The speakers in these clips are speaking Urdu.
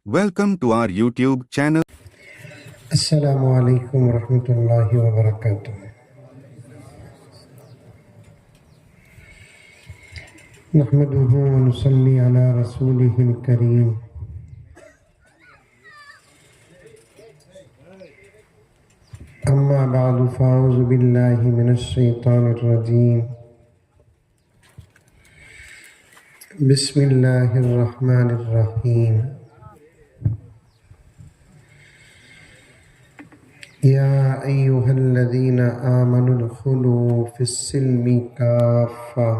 Welcome to our YouTube channel. السلام علیکم ورحمۃ اللہ وبرکاتہ۔ نحمده ونصلي على رسوله الكريم۔ اما بعد فاعوذ باللہ من الشیطان الرجیم۔ بسم اللہ الرحمن الرحیم۔ یا ایہا الذین آمنوا ادخلوا فی السلم کافہ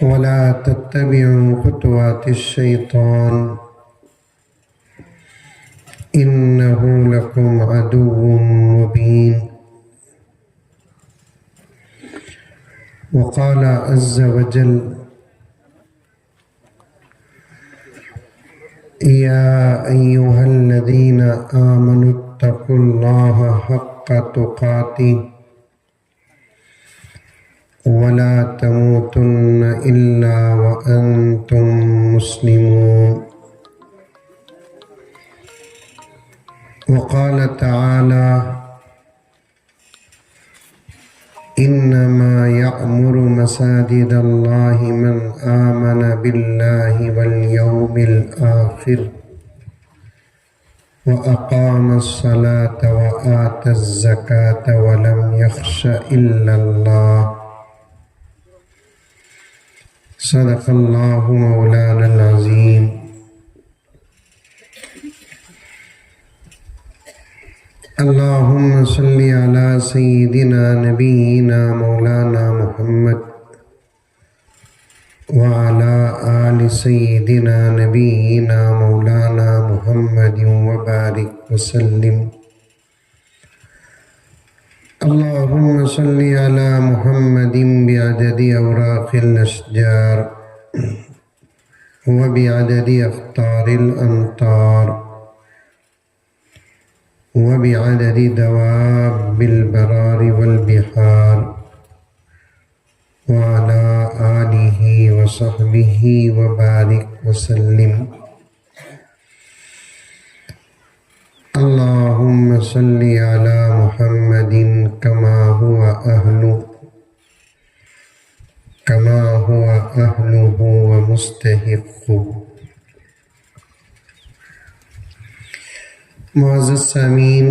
ولا تتبعوا خطوات الشیطان انہ لکم عدو مبین۔ وقال عز وجل یا ایہا الذین آمنوا اتقوا اللہ حق تقاتہ ولا تموتن الا وانتم مسلمون۔ وقال تعالی انما یعمر مساجد اللہ من آمن باللہ والیوم الآخر وأقام الصلاة وآتى الزكاة ولم يخش إلا الله۔ صدق اللہ مولانا العظیم۔ اللہم صلی علی سیدنا نبینا مولانا محمد وعلی آل سیدنا نبینا مولانا محمد وبارک وسلم۔ اللہم صلی علی محمد بعدد اوراق الاشجار وبعدد اخطار الامطار وبعدد دواب البرار والبحار وعلى آلہ وصحبہ وبارک وسلم۔ اللہم صلی علی محمد کما هو اہلہ ومستحق۔ معزز سامعین،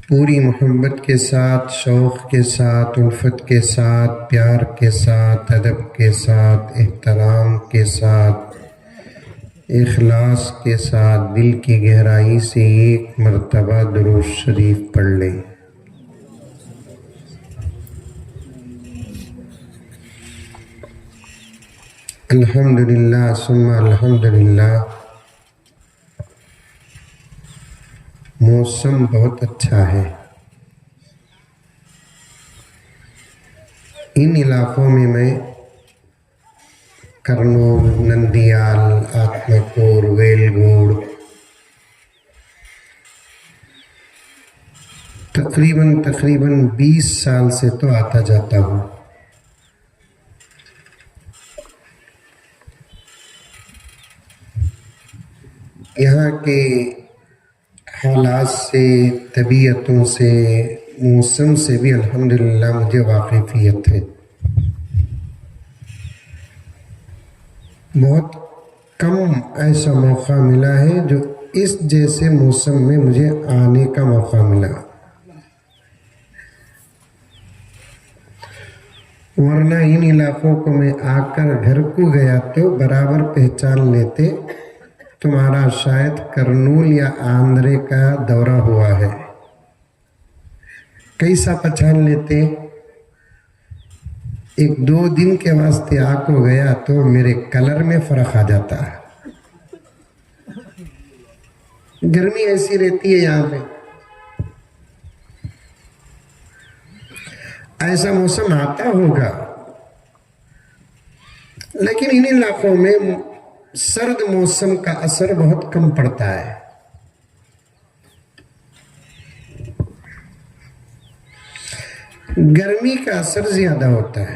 پوری محبت کے ساتھ، شوق کے ساتھ، الفت کے ساتھ، پیار کے ساتھ، ادب کے ساتھ، احترام کے ساتھ، اخلاص کے ساتھ، دل کی گہرائی سے ایک مرتبہ درود شریف پڑھ لیں۔ الحمدللہ ثم الحمدللہ۔ موسم بہت اچھا ہے۔ ان علاقوں میں کرنول، نندیال، آتماپور، ویلگوڑ تقریباً 20 سال سے تو آتا جاتا ہوں۔ یہاں کے حالات سے، طبیعتوں سے، موسم سے بھی الحمدللہ مجھے واقفیت ہے۔ بہت کم ایسا موقع ملا ہے جو اس جیسے موسم میں مجھے آنے کا موقع ملا، ورنہ ان علاقوں کو میں آ کر گھر کو گیا تو برابر پہچان لیتے تمہارا شاید کرنول یا آندھرے کا دورہ ہوا ہے۔ کیسا پہچان لیتے؟ 1-2 دن کے واسطے آ کو گیا تو میرے کلر میں فرق آ جاتا ہے۔ گرمی ایسی رہتی ہے یہاں پہ، ایسا موسم آتا ہوگا، لیکن ان علاقوں میں سرد موسم کا اثر بہت کم پڑتا ہے۔ گرمی کا اثر زیادہ ہوتا ہے۔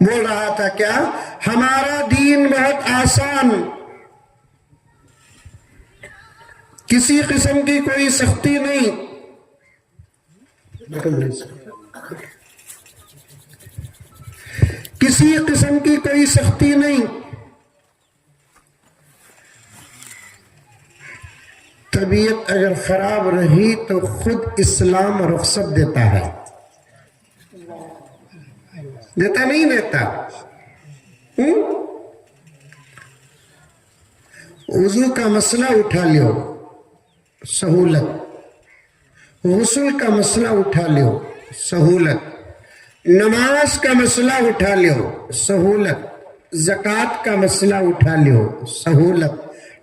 بول رہا تھا کیا ہمارا دین بہت آسان، کسی قسم کی کوئی سختی نہیں، کسی قسم کی کوئی سختی نہیں، طبیعت اگر خراب رہی تو خود اسلام رخصت دیتا ہے، دیتا نہیں دیتا؟ وضو کا مسئلہ اٹھا لیو سہولت، غسل کا مسئلہ اٹھا لیو سہولت، نماز کا مسئلہ اٹھا لیو سہولت، زکوٰۃ کا مسئلہ اٹھا لیو سہولت،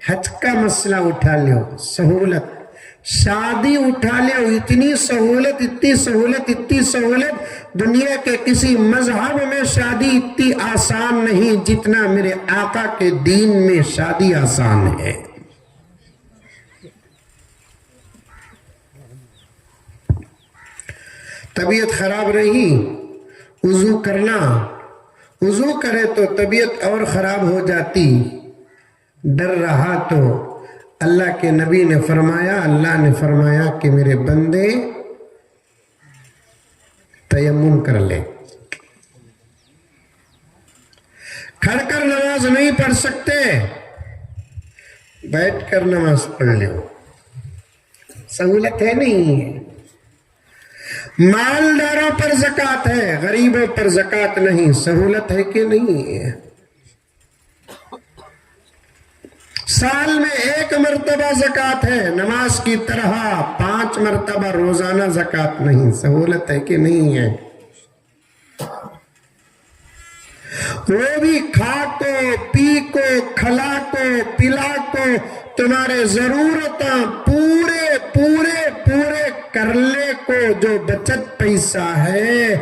حج کا مسئلہ اٹھا لیو سہولت، شادی اٹھا لیو، اتنی سہولت اتنی سہولت اتنی سہولت، دنیا کے کسی مذہب میں شادی اتنی آسان نہیں جتنا میرے آقا کے دین میں شادی آسان ہے۔ طبیعت خراب رہی، وضو کرنا، وضو کرے تو طبیعت اور خراب ہو جاتی، ڈر رہا تو اللہ کے نبی نے فرمایا، اللہ نے فرمایا کہ میرے بندے تیمم کر لے، کھڑ کر نماز نہیں پڑھ سکتے بیٹھ کر نماز پڑھ لو، سہولت ہے نہیں ہے؟ مالداروں پر زکوٰۃ ہے، غریبوں پر زکوٰۃ نہیں، سہولت ہے کہ نہیں ہے؟ سال میں 1 مرتبہ زکوٰۃ ہے، نماز کی طرح 5 مرتبہ روزانہ زکوٰۃ نہیں، سہولت ہے کہ نہیں ہے؟ وہ بھی کھا کو پی کو کھلا کو پلا کو تمہارے ضرورتاں پورے پورے پورے کرلے کو جو بچت پیسہ ہے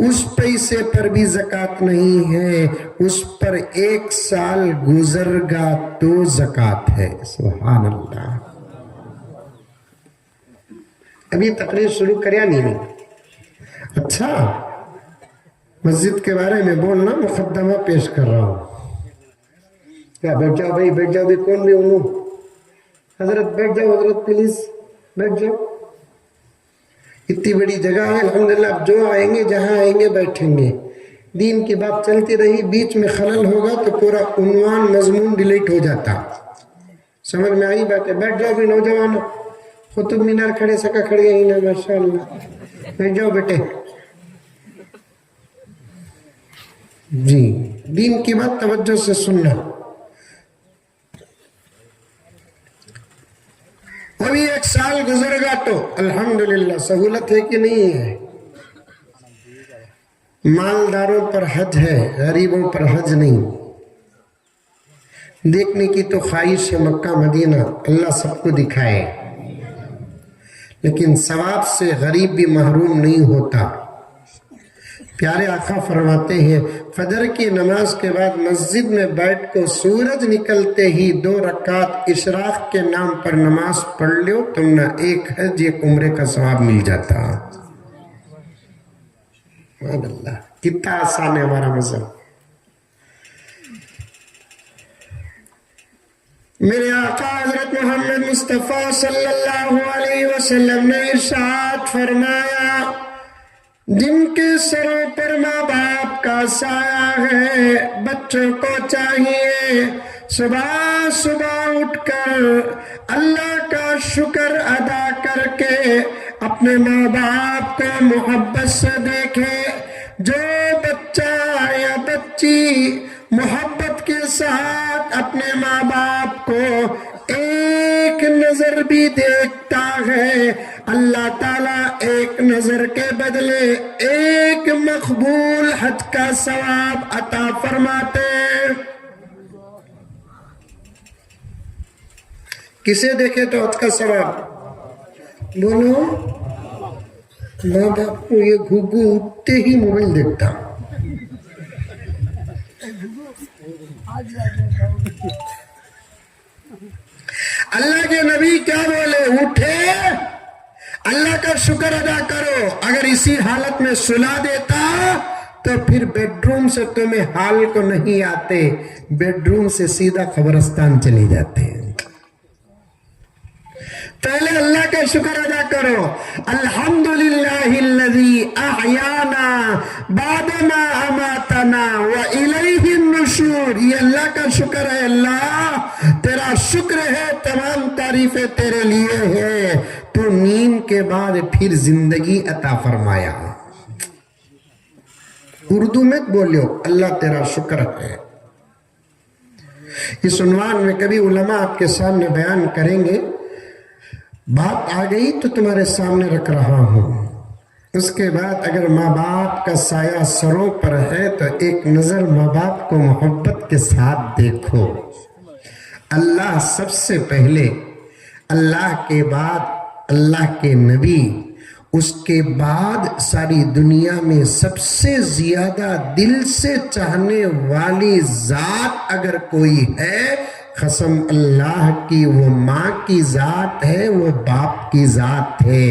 اس پیسے پر بھی زکوٰۃ نہیں ہے، اس پر 1 سال گزر گا تو زکوٰۃ ہے۔ سبحان اللہ۔ ابھی تقریر شروع کریا نہیں؟ اچھا، مسجد کے بارے میں بولنا مقدمہ پیش کر رہا ہوں۔ کیا بیٹھ جاؤ بھائی، بیٹھ جاؤ بھی، کون بھی ہوں؟ حضرت بیٹھ جاؤ، حضرت پلیز بیٹھ جاؤ، اتنی بڑی جگہ ہے الحمدللہ، اب جو آئیں گے جہاں آئیں گے بیٹھیں گے، دین کی بات چلتی رہی، بیچ میں خلل ہوگا تو پورا عنوان مضمون ڈیلیٹ ہو جاتا۔ سمجھ میں آئی بات ہے؟ بیٹھ جاؤ بھی نوجوان، قطب مینار کھڑے سکا کھڑے ہی نا، ماشاءاللہ، بیٹھ جاؤ بیٹے۔ جی، دین کی بات توجہ سے سننا۔ ابھی 1 سال گزر گا تو الحمدللہ، سہولت ہے کہ نہیں ہے؟ مالداروں پر حج ہے، غریبوں پر حج نہیں۔ دیکھنے کی تو خواہش ہے مکہ مدینہ، اللہ سب کو دکھائے، لیکن ثواب سے غریب بھی محروم نہیں ہوتا۔ پیارے آقا فرماتے ہیں فجر کی نماز کے بعد مسجد میں بیٹھ کو سورج نکلتے ہی 2 رکعت اشراق کے نام پر نماز پڑھ لو، تم نہ 1 حج 1 عمرے کا ثواب مل جاتا۔ سبحان اللہ، کتنا آسان ہے ہمارا مذہب۔ میرے آقا حضرت محمد مصطفیٰ صلی اللہ علیہ وسلم نے ارشاد فرمایا، جن کے سروں پر ماں باپ کا سایہ ہے، بچوں کو چاہیے صبح صبح اٹھ کر اللہ کا شکر ادا کر کے اپنے ماں باپ کو محبت سے دیکھے۔ جو بچہ یا بچی محبت کے ساتھ اپنے ماں باپ کو ایک نظر بھی دیکھتا ہے، اللہ تعالیٰ 1 نظر کے بدلے 1 مقبول حج کا ثواب عطا فرماتے۔ کسے دیکھے تو حج کا ثواب؟ بولو، ماں باپ کو یہ گھگو اٹھتے ہی موبائل دیکھتا۔ اللہ کے نبی کیا بولے؟ اٹھے اللہ کا شکر ادا کرو، اگر اسی حالت میں سلا دیتا تو پھر بیڈروم سے تمہیں حال کو نہیں آتے، بیڈروم سے سیدھا قبرستان چلی جاتے ہیں۔ پہلے اللہ کا شکر ادا کرو، الحمدللہ الذی احیانا بعد ما اماتنا والیہ النشور۔ یہ اللہ کا شکر ہے، اللہ تیرا شکر ہے، تمام تعریفیں تیرے لیے ہیں، تو نیند کے بعد پھر زندگی عطا فرمایا۔ اردو میں بولیو، اللہ تیرا شکر ہے۔ اس عنوان میں کبھی علماء آپ کے سامنے بیان کریں گے، بات آ گئی تو تمہارے سامنے رکھ رہا ہوں۔ اس کے بعد اگر ماں باپ کا سایہ سروں پر ہے تو ایک نظر ماں باپ کو محبت کے ساتھ دیکھو۔ اللہ سب سے پہلے، اللہ کے بعد اللہ کے نبی، اس کے بعد ساری دنیا میں سب سے زیادہ دل سے چاہنے والی ذات اگر کوئی ہے، قسم اللہ کی، وہ ماں کی ذات ہے، وہ باپ کی ذات ہے۔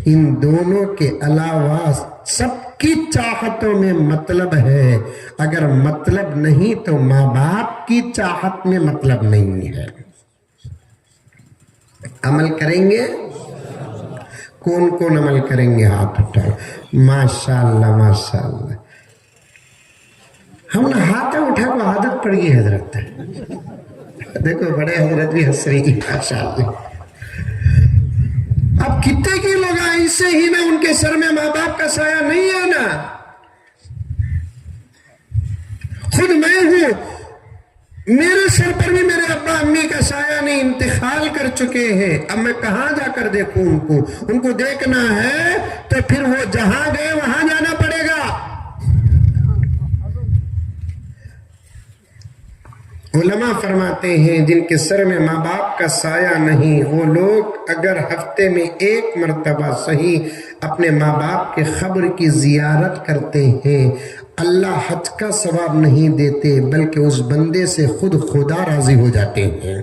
ان دونوں کے علاوہ سب کی چاہتوں میں مطلب ہے، اگر مطلب نہیں تو ماں باپ کی چاہت میں مطلب نہیں ہے۔ عمل کریں گے؟ کون کون عمل کریں گے؟ ہاتھ اٹھائیں۔ ماشاءاللہ ماشاءاللہ، ہم نے ہاتھ اٹھا کو عادت پڑ گئی حضرت۔ دیکھو بڑے حضرت بھی ہنس رہی، ماشاءاللہ۔ اب کتنے کی لوگ ایسے ہی نا، ان کے سر میں ماں باپ کا سایہ نہیں ہے نا۔ خود میں ہوں، میرے سر پر بھی میرے ابا امی کا سایہ نہیں، انتقال کر چکے ہیں۔ اب میں کہاں جا کر دیکھوں ان کو دیکھنا ہے تو پھر وہ جہاں گئے وہاں جانا پڑے گا۔ علماء فرماتے ہیں جن کے سر میں ماں باپ کا سایہ نہیں، وہ لوگ اگر ہفتے میں ایک مرتبہ صحیح اپنے ماں باپ کے قبر کی زیارت کرتے ہیں، اللہ حج کا ثواب نہیں دیتے بلکہ اس بندے سے خود خدا راضی ہو جاتے ہیں۔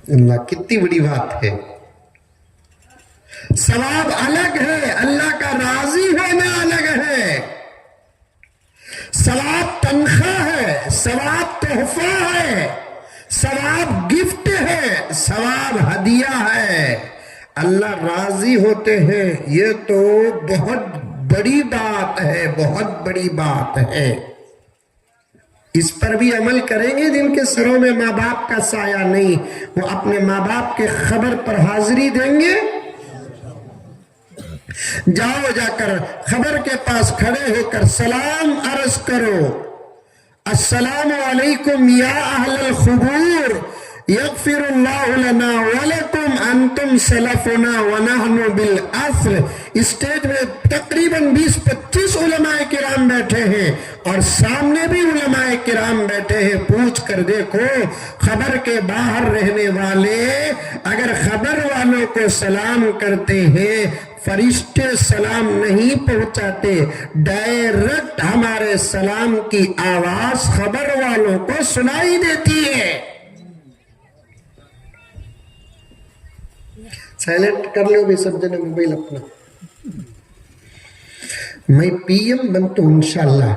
اللہ کتنی بڑی بات ہے۔ ثواب الگ ہے، اللہ کا راضی ہونا الگ ہے۔ ثواب تنخواہ ہے، ثواب تحفہ ہے، ثواب گفٹ ہے، ثواب ہدیہ ہے۔ اللہ راضی ہوتے ہیں، یہ تو بہت بڑی بات ہے، بہت بڑی بات ہے۔ اس پر بھی عمل کریں گے جن کے سروں میں ماں باپ کا سایہ نہیں، وہ اپنے ماں باپ کے قبر پر حاضری دیں گے۔ جاؤ، جا کر قبر کے پاس کھڑے ہو کر سلام عرض کرو، السلام علیکم یا اہل القبور، یغفر اللہ لنا ولکم انتم سلفنا ونحن بالعصر۔ اسٹیج میں تقریباً 20-25 علماء کرام بیٹھے ہیں اور سامنے بھی علماء کرام بیٹھے ہیں۔ پوچھ کر دیکھو، خبر کے باہر رہنے والے اگر خبر والوں کو سلام کرتے ہیں، فرشتے سلام نہیں پہنچاتے، ڈائریکٹ ہمارے سلام کی آواز خبر والوں کو سنائی دیتی ہے۔ سائلنٹ کر لو بھی سب جنے موبائل اپنا۔ میں پی ایم بنتا ہوں انشاءاللہ۔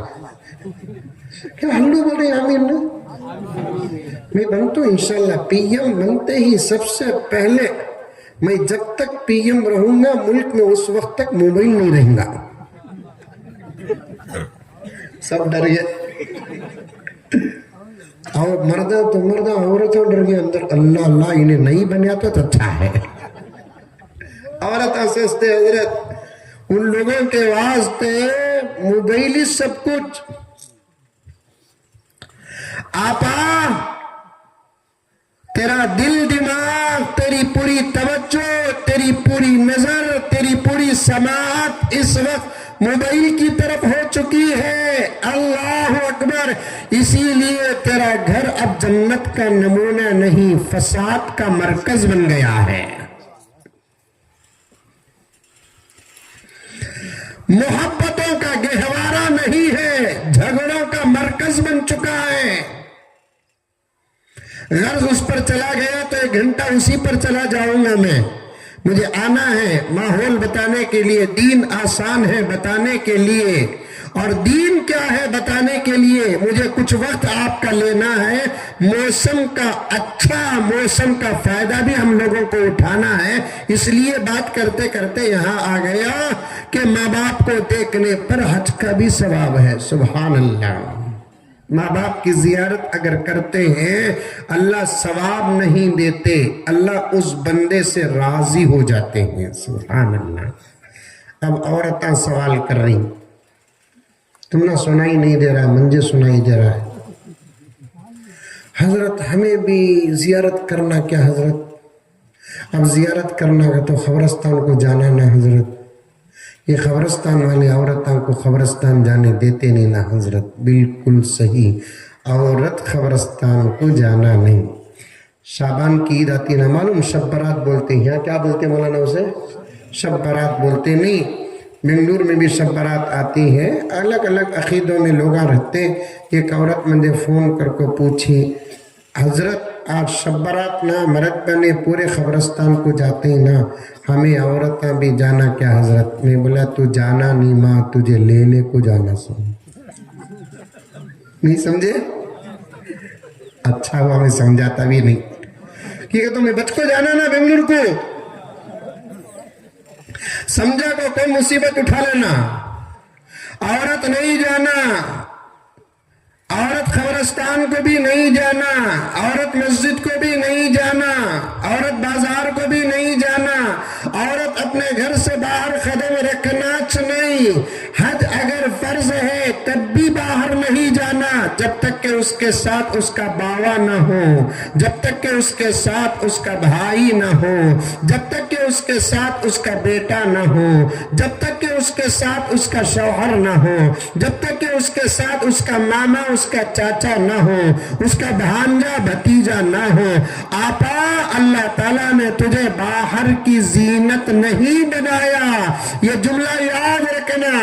کیا ہلو بول رہے ہیں آمین نا؟ میں بنتا ہوں انشاءاللہ۔ پی ایم بنتے ہی سب سے پہلے میں جب تک پی ایم رہوں گا ملک میں اس وقت تک موبائل نہیں رہیں گا۔ سب ڈر گئے، اور مردہ تو مردہ، عورتوں ڈر گئے اندر، اللہ اللہ انہیں نہیں بنیا تو اچھا ہے۔ عورت ہنستے حضرت، ان لوگوں کے واسطے موبائل ہی سب کچھ۔ آپا تیرا دل دماغ، تیری پوری توجہ، تیری پوری نظر، تیری پوری سماعت اس وقت موبائل کی طرف ہو چکی ہے۔ اللہ اکبر۔ اسی لیے تیرا گھر اب جنت کا نمونہ نہیں، فساد کا مرکز بن گیا ہے۔ محبتوں کا گہوارہ نہیں ہے، جھگڑوں کا مرکز بن چکا ہے۔ غرض اس پر چلا گیا تو 1 گھنٹہ اسی پر چلا جاؤں گا میں۔ مجھے آنا ہے ماحول بتانے کے لیے، دین آسان ہے بتانے کے لیے، اور دین کیا ہے بتانے کے لیے مجھے کچھ وقت آپ کا لینا ہے۔ موسم کا اچھا موسم کا فائدہ بھی ہم لوگوں کو اٹھانا ہے، اس لیے بات کرتے کرتے یہاں آ گیا کہ ماں باپ کو دیکھنے پر حج کا بھی ثواب ہے۔ سبحان اللہ، ماں باپ کی زیارت اگر کرتے ہیں اللہ ثواب نہیں دیتے، اللہ اس بندے سے راضی ہو جاتے ہیں۔ سبحان اللہ۔ اب عورتیں سوال کر رہی، تم نے سنائی نہیں دے رہا، مجھے سنائی دے رہا ہے، حضرت ہمیں بھی زیارت کرنا کیا حضرت؟ اب زیارت کرنا ہے تو قبرستان کو جانا نہ حضرت، یہ قبرستان والے عورتوں کو قبرستان جانے دیتے نہیں نا حضرت۔ بالکل صحیح، عورت قبرستان کو جانا نہیں۔ شعبان کی عید آتی نا معلوم، شب برات بولتے ہیں، یہاں کیا بولتے ہیں مولانا اسے؟ شب برات بولتے نہیں، بنگلور میں بھی شب برات آتی ہے، الگ الگ عقیدوں میں لوگ رہتے۔ ایک عورت مجھے فون کر کو پوچھی، حضرت آج شب برات نا مرد بنے پورے قبرستان کو جاتے ہیں نا، ہمیں عورتیں بھی جانا کیا حضرت؟ میں بولا تو جانا نہیں ماں، تجھے لینے کو جانا نہیں سمجھے؟ اچھا ہوا میں سمجھاتا بھی نہیں، کیونکہ تمہیں بچ کو جانا نا بنگلور کو، سمجھا کو کوئی مصیبت اٹھا لینا، عورت نہیں جانا، عورت قبرستان کو بھی نہیں جانا، عورت مسجد کو بھی نہیں جانا، عورت بازار کو بھی نہیں جانا، عورت اپنے گھر سے باہر قدم رکھنا نہیں، حج اگر فرض ہے تب بھی باہر نہیں جانا جب تک کہ اس کے ساتھ اس کا باوا نہ ہو، جب تک کہ اس کے ساتھ اس کا بھائی نہ ہو، جب تک کہ اس کے ساتھ اس کا بیٹا نہ ہو، جب تک کہ اس کے ساتھ اس کا شوہر نہ ہو، جب تک کہ اس کے ساتھ اس کا ماما اس کا چاچا نہ ہو، اس کا بھانجا بھتیجا نہ ہو۔ آپا اللہ تعالیٰ نے تجھے باہر کی زینت نہیں بنایا، یہ جملہ یاد رکھنا۔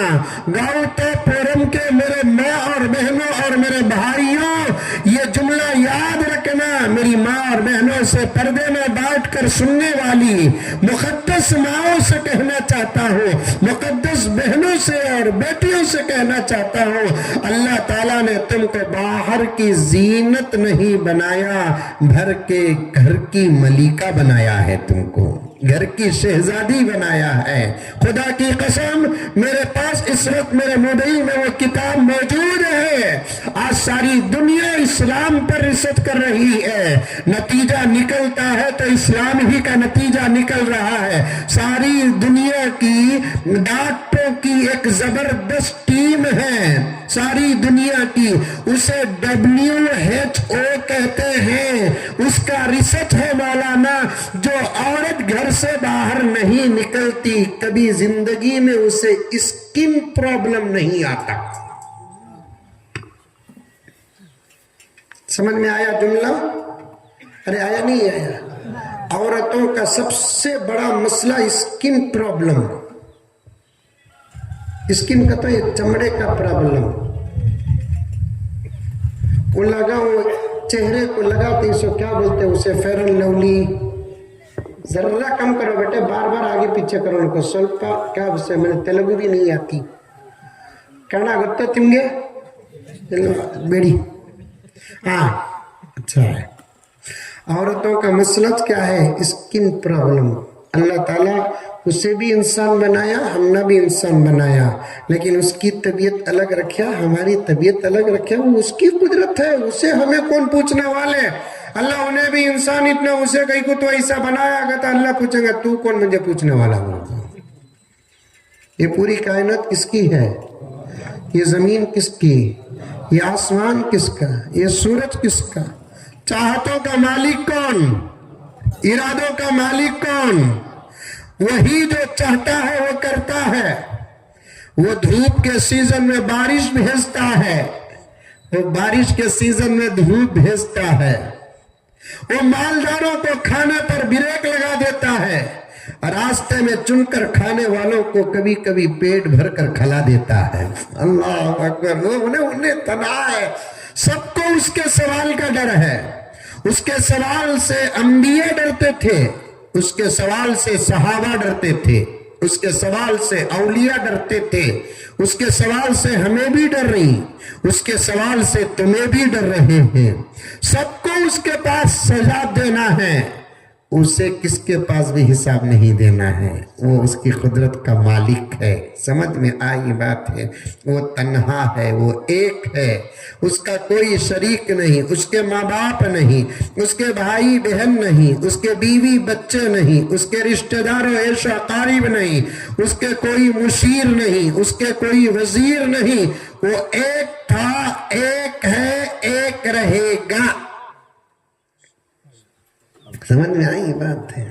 گاؤں تے پورم کے میرے ماں اور بہنوں اور میرے بھائیوں، یہ جملہ یاد رکھنا، میری ماں اور بہنوں سے پردے میں بیٹھ کر سننے والی مقدس ماؤں سے کہنا چاہتا ہوں، مقدس بہنوں سے اور بیٹیوں سے کہنا چاہتا ہوں، اللہ تعالیٰ نے تم کو باہر کی زینت نہیں بنایا، گھر کی ملکہ بنایا ہے، تم کو گھر کی شہزادی بنایا ہے۔ خدا کی قسم میرے پاس اس وقت میرے موبائل میں وہ کتاب موجود ہے، آج ساری دنیا اسلام پر ریسرچ کر رہی ہے، نتیجہ نکلتا ہے تو اسلام ہی کا نتیجہ نکل رہا ہے۔ ساری دنیا کی ڈاکٹروں کی ایک زبردست ٹیم ہے، ساری دنیا کی، اسے WHO کہتے ہیں، اس کا ریسرچ ہے مولانا، جو عورت گھر سے باہر نہیں نکلتی کبھی زندگی میں اسے اسکن پرابلم نہیں آتا۔ سمجھ میں آیا جملہ؟ ارے آیا نہیں آیا؟ عورتوں کا سب سے بڑا مسئلہ اسکن پرابلم، اسکن کا تو یہ چمڑے کا پرابلم، وہ لگا وہ چہرے کو لگاتے اسے کیا بولتے ہیں اسے، فیئر اینڈ لولی، ذرا کم کرو بیٹے، بار بار آگے پیچھے کرو ان کو، سولپا کیا اسے، میں نے تیلگو بھی نہیں آتی، کہنا گتا تمگے بیڑی، ہاں اچھا ہے۔ عورتوں کا مسئلہ کیا ہے؟ Skin problem. اللہ تعالیٰ اسے بھی انسان بنایا، ہم نے بھی انسان بنایا، لیکن اس کی طبیعت الگ رکھا، ہماری طبیعت الگ رکھا، وہ اس کی قدرت ہے، اسے ہمیں کون پوچھنے والے؟ اللہ انہیں بھی انسان اتنا اسے کہیں کو تو ایسا بنایا گا تو اللہ پوچھے گا تو کون مجھے پوچھنے والا ہوگا؟ یہ پوری کائنات کس کی ہے؟ یہ زمین کس کی؟ یہ آسمان کس کا؟ یہ سورج کس کا؟ چاہتوں کا مالک کون؟ ارادوں کا مالک کون؟ وہی جو چاہتا ہے وہ کرتا ہے، وہ دھوپ کے سیزن میں بارش بھیجتا ہے، وہ بارش کے سیزن میں دھوپ بھیجتا ہے، وہ مالداروں کو کھانے پر بریک لگا دیتا ہے، راستے میں چن کر کھانے والوں کو کبھی کبھی پیٹ بھر کر کھلا دیتا ہے۔ اللہ اکبر، انہیں تنہا ہے، سب کو اس کے سوال کا ڈر ہے، اس کے سوال سے انبیاء ڈرتے تھے، اس کے سوال سے صحابہ ڈرتے تھے، اس کے سوال سے اولیاء ڈرتے تھے، اس کے سوال سے ہمیں بھی ڈر رہی، اس کے سوال سے تمہیں بھی ڈر رہے ہیں۔ سب کو اس کے پاس سزا دینا ہے، اسے کس کے پاس بھی حساب نہیں دینا ہے، وہ اس کی قدرت کا مالک ہے۔ سمجھ میں آئی بات ہے؟ وہ تنہا ہے، وہ ایک ہے، اس کا کوئی شریک نہیں، اس کے ماں باپ نہیں، اس کے بھائی بہن نہیں، اس کے بیوی بچے نہیں، اس کے رشتہ دار و عیش و اقارب نہیں، اس کے کوئی مشیر نہیں، اس کے کوئی وزیر نہیں، وہ ایک تھا، ایک ہے، ایک رہے گا۔ سمجھ میں آئی بات ہے؟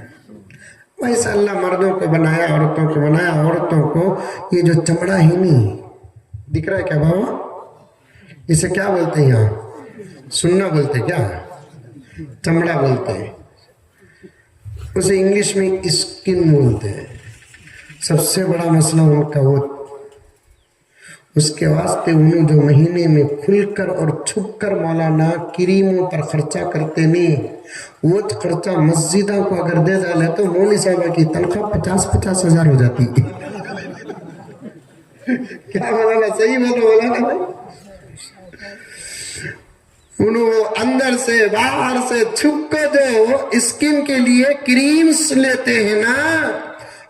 ویسا اللہ مردوں کو بنایا، عورتوں کو بنایا۔ عورتوں کو یہ جو چمڑا ہی نہیں دکھ رہا ہے کیا بابا، اسے کیا بولتے ہیں یہاں؟ سننا بولتے کیا؟ چمڑا بولتے ہیں، اسے انگلش میں اسکن بولتے ہیں۔ سب سے بڑا مسئلہ ان کا وہ، اس کے واسطے انہوں 2 مہینے میں کھل کر اور چھپ کر مولانا کریموں پر خرچہ کرتے نہیں۔ وہ خرچہ مسجدوں کو اگر دے ڈالے تو مولوی صاحبہ کی تنخواہ 50-50 ہزار ہو جاتی۔ کیا مولانا صحیح مولانا بھائی؟ انہوں اندر سے باہر سے چھپ کر جو اسکن کے لیے کریمز لیتے ہیں نا،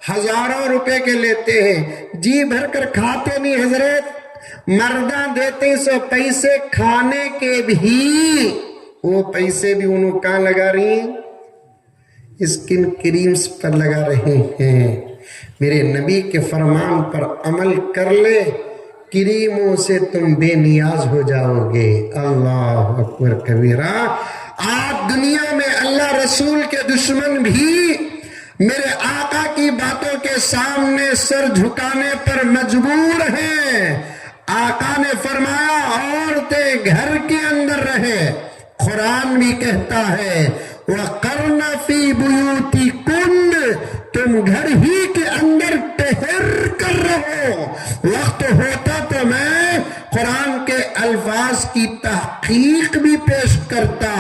ہزاروں روپے کے لیتے ہیں، جی بھر کر کھاتے نہیں حضرت، مردہ دیتے سو پیسے کھانے کے بھی، وہ پیسے بھی انہوں کہاں لگا رہی ہیں؟ اسکن کریمز پر لگا رہے ہیں۔ میرے نبی کے فرمان پر عمل کر لے، کریموں سے تم بے نیاز ہو جاؤ گے۔ اللہ اکبر کبیرہ۔ آج دنیا میں اللہ رسول کے دشمن بھی میرے آقا کی باتوں کے سامنے سر جھکانے پر مجبور ہیں۔ آقا نے فرمایا عورتیں گھر کے اندر رہے، قرآن بھی کہتا ہے وَقَرْنَ فِي بُيُوتِكُنَّ، تم گھر ہی کے اندر ٹہر کر رہو۔ وقت ہوتا تو میں قرآن کے الفاظ کی تحقیق بھی پیش کرتا۔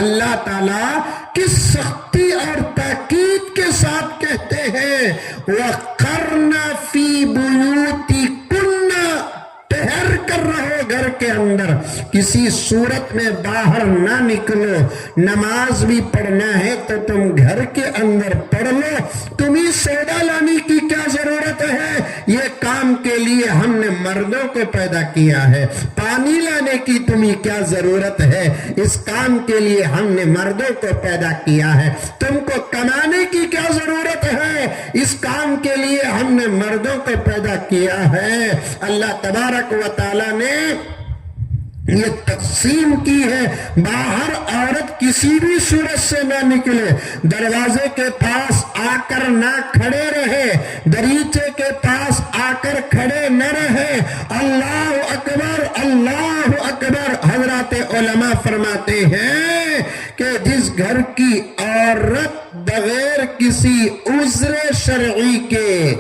اللہ تعالیٰ کس سختی اور تاکید کے ساتھ کہتے ہیں وَقَرْنَ فِي بُيُوتِكُنَّ، ٹہر کر رہو گھر کے اندر، کسی صورت میں باہر نہ نکلو۔ نماز بھی پڑھنا ہے تو تم گھر کے اندر پڑھ لو۔ تمہیں سودا لانے کی کیا ضرورت ہے؟ یہ کام کے لیے ہم نے مردوں کو پیدا کیا ہے۔ پانی لانے کی تمہیں کیا ضرورت ہے؟ اس کام کے لیے ہم نے مردوں کو پیدا کیا ہے۔ تم کو کمانے کی کیا ضرورت ہے؟ اس کام کے لیے ہم نے مردوں کو پیدا کیا ہے۔ اللہ تبارک و تعالی نے یہ تقسیم کی ہے، باہر عورت کسی بھی صورت سے نہ نکلے، دروازے کے پاس آ کر نہ کھڑے رہے، دریچے کے پاس آ کر کھڑے نہ رہے۔ اللہ اکبر، اللہ اکبر۔ حضرات علماء فرماتے ہیں کہ جس گھر کی عورت بغیر کسی عذر شرعی کے،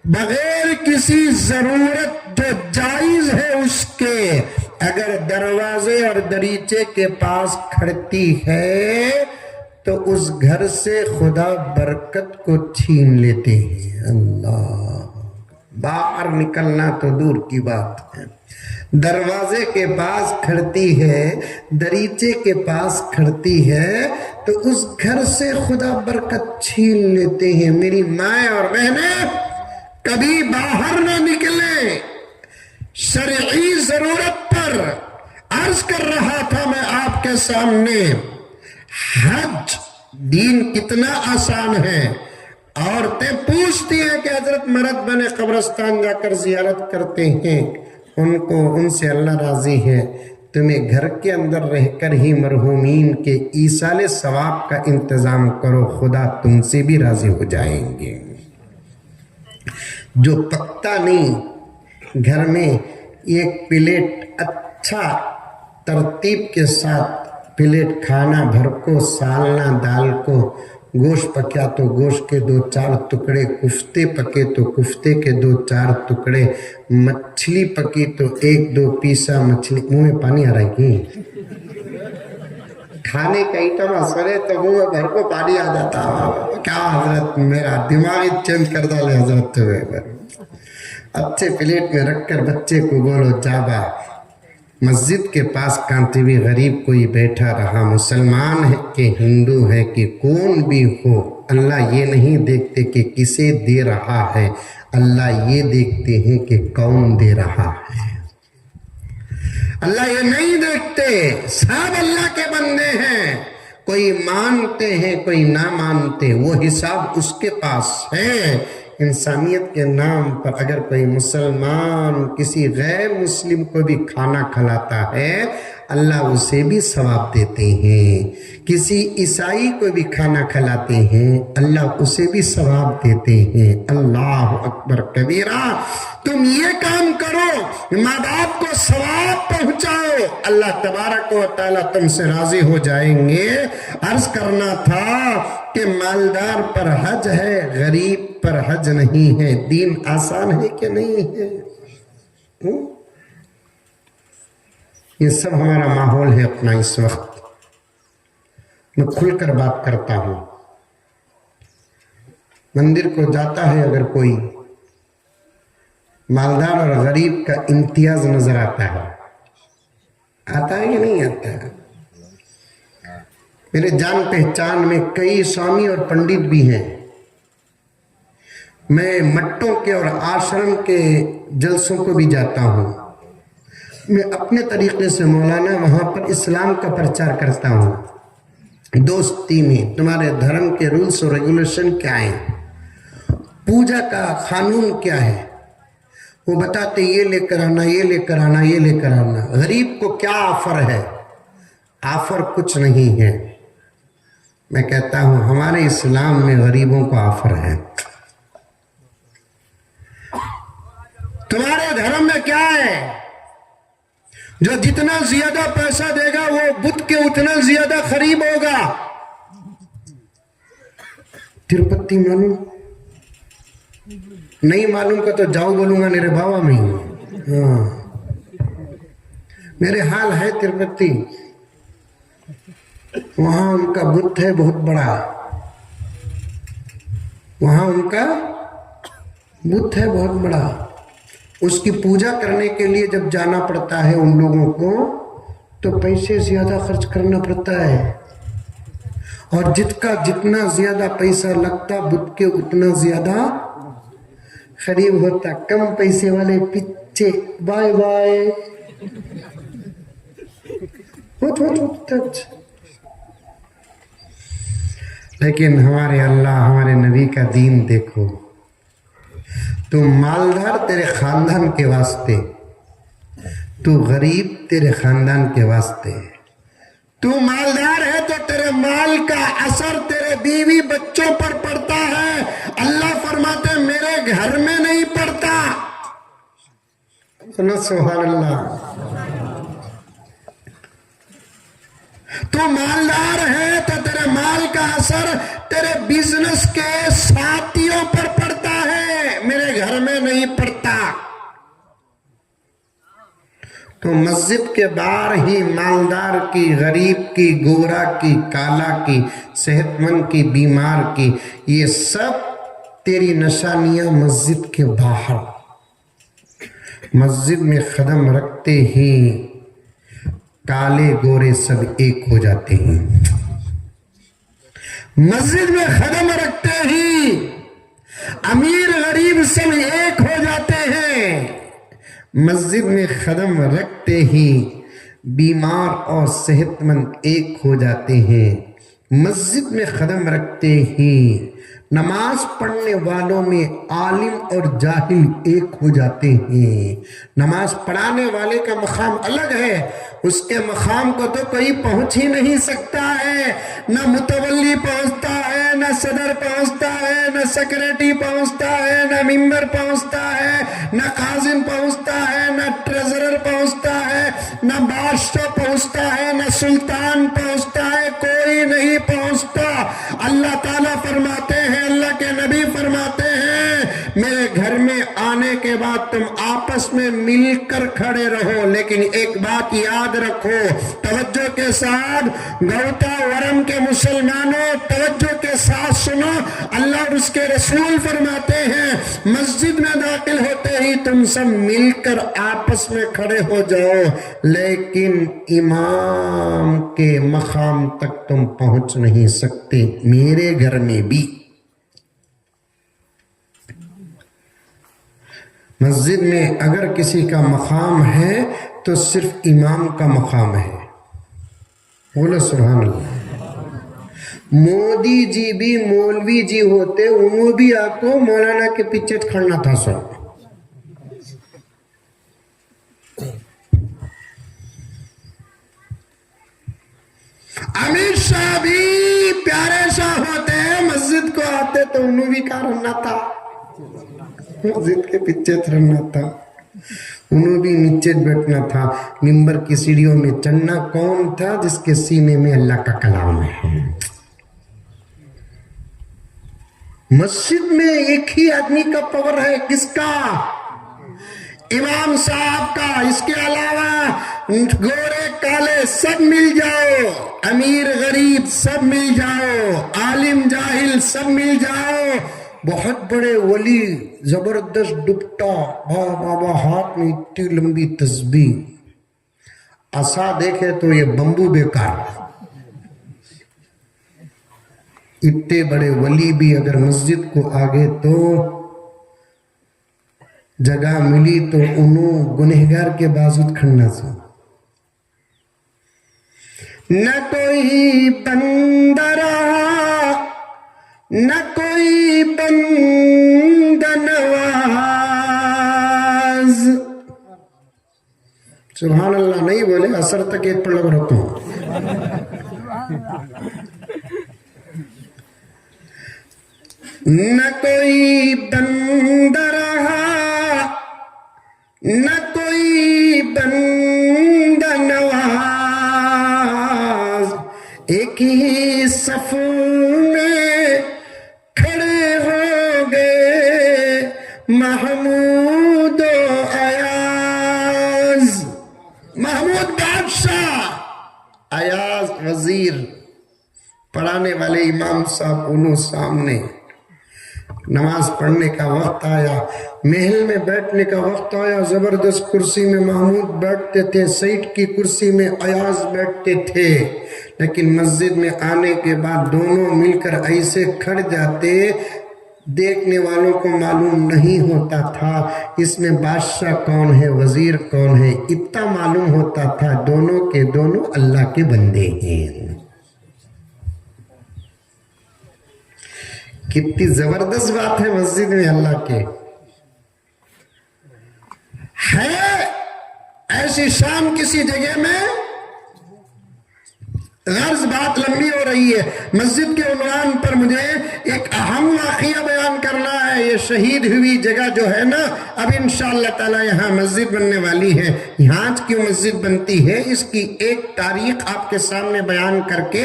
بغیر کسی ضرورت جو جائز ہے اس کے، اگر دروازے اور دریچے کے پاس کھڑتی ہے تو اس گھر سے خدا برکت کو چھین لیتے ہیں۔ اللہ، باہر نکلنا تو دور کی بات ہے، دروازے کے پاس کھڑتی ہے، دریچے کے پاس کھڑتی ہے تو اس گھر سے خدا برکت چھین لیتے ہیں۔ میری مائیں اور بہنیں، کبھی باہر نہ نکلیں۔ شرعی ضرورت پر عرض کر رہا تھا میں آپ کے سامنے، حج دین کتنا آسان ہے۔ عورتیں پوچھتی ہیں کہ حضرت مرد بنے قبرستان جا کر زیارت کرتے ہیں، ان سے اللہ راضی ہے۔ تمہیں گھر کے اندر رہ کر ہی مرحومین کے ایصال ثواب کا انتظام کرو، خدا تم سے بھی راضی ہو جائیں گے۔ جو پکتا نہیں، گھر میں ایک پلیٹ اچھا ترتیب کے ساتھ پلیٹ کھانا بھر کو، سالنا دال کو، گوشت پکیا تو گوشت کے 2-4 ٹکڑے، کفتے پکے تو کفتے کے 2-4 ٹکڑے، مچھلی پکی تو 1-2 پیسا مچھلی۔ منہ میں پانی آ رہا ہے کہ کھانے کا آئٹم اثر ہے تو منہ میں بھر کو پانی آ جاتا. کیا حضرت میرا دماغ ہی چینج کر ڈالے حضرت تمہیں. اچھے پلیٹ میں رکھ کر بچے کو بولو جابا. مسجد کے پاس کانتے ہوئے غریب کوئی بیٹھا رہا. مسلمان ہے کہ ہندو ہے کہ کون بھی ہو، اللہ یہ نہیں دیکھتے کہ کسے دے رہا ہے، اللہ یہ دیکھتے ہیں کہ کون دے رہا ہے. اللہ یہ نہیں دیکھتے، سب اللہ کے بندے ہیں. کوئی مانتے ہیں کوئی نہ مانتے، وہ حساب اس کے پاس ہے. انسانیت کے نام پر اگر کوئی مسلمان کسی غیر مسلم کو بھی کھانا کھلاتا ہے، اللہ اسے بھی ثواب دیتے ہیں. کسی عیسائی کو بھی کھانا کھلاتے ہیں، اللہ اسے بھی ثواب دیتے ہیں. اللہ اکبر کبیرہ. تم یہ کام کرو، ماں باپ کو ثواب پہنچاؤ، اللہ تبارک و تعالیٰ تم سے راضی ہو جائیں گے. عرض کرنا تھا کہ مالدار پر حج ہے، غریب پر حج نہیں ہے. دین آسان ہے کہ نہیں ہے؟ یہ سب ہمارا ماحول ہے اپنا اس وقت. میں کھل کر بات کرتا ہوں. مندر کو جاتا ہے اگر کوئی، مالدار اور غریب کا امتیاز نظر آتا ہے. آتا ہے کہ نہیں آتا ہے؟ میرے جان پہچان میں کئی سوامی اور پنڈت بھی ہیں. میں مٹوں کے اور آشرم کے جلسوں کو بھی جاتا ہوں. میں اپنے طریقے سے مولانا وہاں پر اسلام کا پرچار کرتا ہوں. دوستی میں تمہارے دھرم کے رولز اور ریگولیشن کیا ہیں، پوجا کا قانون کیا ہے، وہ بتاتے یہ لے کر آنا، یہ لے کر آنا، یہ لے کر آنا. غریب کو کیا آفر ہے؟ آفر کچھ نہیں ہے. میں کہتا ہوں ہمارے اسلام میں غریبوں کو آفر ہے. تمہارے دھرم میں کیا ہے؟ جو جتنا زیادہ پیسہ دے گا وہ بت کے اتنا زیادہ قریب ہوگا. تروپتی معلوم نہیں؟ معلوم کا تو جاؤ بولوں گا میرے بابا میں. ہاں میرے حال ہے تروپتی. وہاں ان کا بت ہے بہت بڑا، وہاں ان کا بت ہے بہت بڑا. اس کی پوجا کرنے کے لیے جب جانا پڑتا ہے ان لوگوں کو تو پیسے زیادہ خرچ کرنا پڑتا ہے. اور جتنا زیادہ پیسہ لگتا بت کے اتنا زیادہ قریب ہوتا. کم پیسے والے پیچھے بائے بائے. لیکن ہمارے اللہ ہمارے نبی کا دین دیکھو. تو مالدار تیرے خاندان کے واسطے، تو غریب تیرے خاندان کے واسطے. تو مالدار ہے تو تیرے مال کا اثر تیرے بیوی بچوں پر پڑتا ہے. اللہ فرماتے میرے گھر میں نہیں پڑتا. سبحان اللہ. تو مالدار ہے تو تیرے مال کا اثر تیرے بزنس کے ساتھیوں پر پڑتا ہے، میرے گھر میں نہیں پڑتا. تو مسجد کے باہر ہی مالدار کی، غریب کی، گورا کی، کالا کی، صحت مند کی، بیمار کی، یہ سب تیری نشانیاں مسجد کے باہر. مسجد میں قدم رکھتے ہی کالے گورے سب ایک ہو جاتے ہیں. مسجد میں قدم رکھتے ہی امیر غریب سب ایک ہو جاتے ہیں. مسجد میں قدم رکھتے ہی بیمار اور صحت مند ایک ہو جاتے ہیں. مسجد میں قدم رکھتے ہی نماز پڑھنے والوں میں عالم اور جاہل ایک ہو جاتے ہیں. نماز پڑھانے والے کا مقام الگ ہے، اس کے مقام کو تو کوئی پہنچ ہی نہیں سکتا ہے. نہ متولی پہنچتا ہے، نہ صدر پہنچتا ہے، نہ سیکریٹری پہنچتا ہے، نہ ممبر پہنچتا ہے، نہ قاضی پہنچتا ہے، نہ ٹریزرر پہنچتا ہے، نہ بادشاہ پہنچتا ہے، نہ سلطان پہنچتا ہے. کوئی نہیں پہنچتا. اللہ تعالیٰ فرماتے ہیں، اللہ کے نبی فرماتے ہیں، میرے گھر گھر میں آنے کے بعد تم آپس میں مل کر کھڑے رہو، لیکن ایک بات یاد رکھو، توجہ کے ساتھ گوتا ورم کے مسلمانوں توجہ کے ساتھ سنو، اللہ اور اس کے رسول فرماتے ہیں مسجد میں داخل ہوتے ہی تم سب مل کر آپس میں کھڑے ہو جاؤ، لیکن امام کے مقام تک تم پہنچ نہیں سکتے۔ میرے گھر میں بھی مسجد میں اگر کسی کا مقام ہے تو صرف امام کا مقام ہے۔ بولو سبحان اللہ۔ مودی جی بھی مولوی جی ہوتے، انہوں بھی آپ کو مولانا کے پیچھے کھڑنا تھا سو۔ امیر شاہ بھی پیارے شاہ ہوتے ہیں، مسجد کو آتے تو انہوں بھی کہاں رہنا تھا، مسجد کے پیچھے رہنا تھا، انہوں بھی نیچے بیٹھنا تھا۔ منبر کی سیڑھیوں میں چڑھنا کون تھا؟ جس کے سینے میں اللہ کا کلام ہے۔ مسجد میں ایک ہی آدمی کا پاور ہے، کس کا؟ امام صاحب کا۔ اس کے علاوہ گورے کالے سب مل جاؤ، امیر غریب سب مل جاؤ، عالم جاہل سب مل جاؤ، بہت بڑے ولی زبردست ڈپٹا بابا، ہاتھ میں اتنی لمبی تسبیح، عصا دیکھے تو یہ بمبو بیکار۔ اتنے بڑے ولی بھی اگر مسجد کو آگے تو جگہ ملی تو انہوں گنہگار کے بازو کھڑنا سا۔ نہ کوئی بندہ رہا نہ کوئی بندہ نواز۔ سبحان اللہ نہیں بولے، اثر تک ایک پڑھ لگ رہتا ہوں۔ نہ کوئی بندہ رہا نہ کوئی بندہ نواز، ایک ہی صف میں کھڑے ہو گئے محمود و ایاز۔ محمود بادشاہ، ایاز وزیر، پڑھانے والے امام صاحب انہوں سامنے۔ نماز پڑھنے کا وقت آیا، محل میں بیٹھنے کا وقت آیا، زبردست کرسی میں محمود بیٹھتے تھے، سیٹ کی کرسی میں ایاز بیٹھتے تھے، لیکن مسجد میں آنے کے بعد دونوں مل کر ایسے کھڑ جاتے، دیکھنے والوں کو معلوم نہیں ہوتا تھا اس میں بادشاہ کون ہے وزیر کون ہے، اتنا معلوم ہوتا تھا دونوں کے دونوں اللہ کے بندے ہیں۔ کتنی زبردست بات ہے مسجد میں اللہ کے ہے ایسی شان کسی جگہ میں؟ غرض بات لمبی ہو رہی ہے۔ مسجد کے عنوان پر مجھے ایک اہم واقعہ بیان کرنا ہے۔ یہ شہید ہوئی جگہ جو ہے نا، اب انشاءاللہ تعالی یہاں مسجد بننے والی ہے۔ یہاں کیوں مسجد بنتی ہے اس کی ایک تاریخ آپ کے سامنے بیان کر کے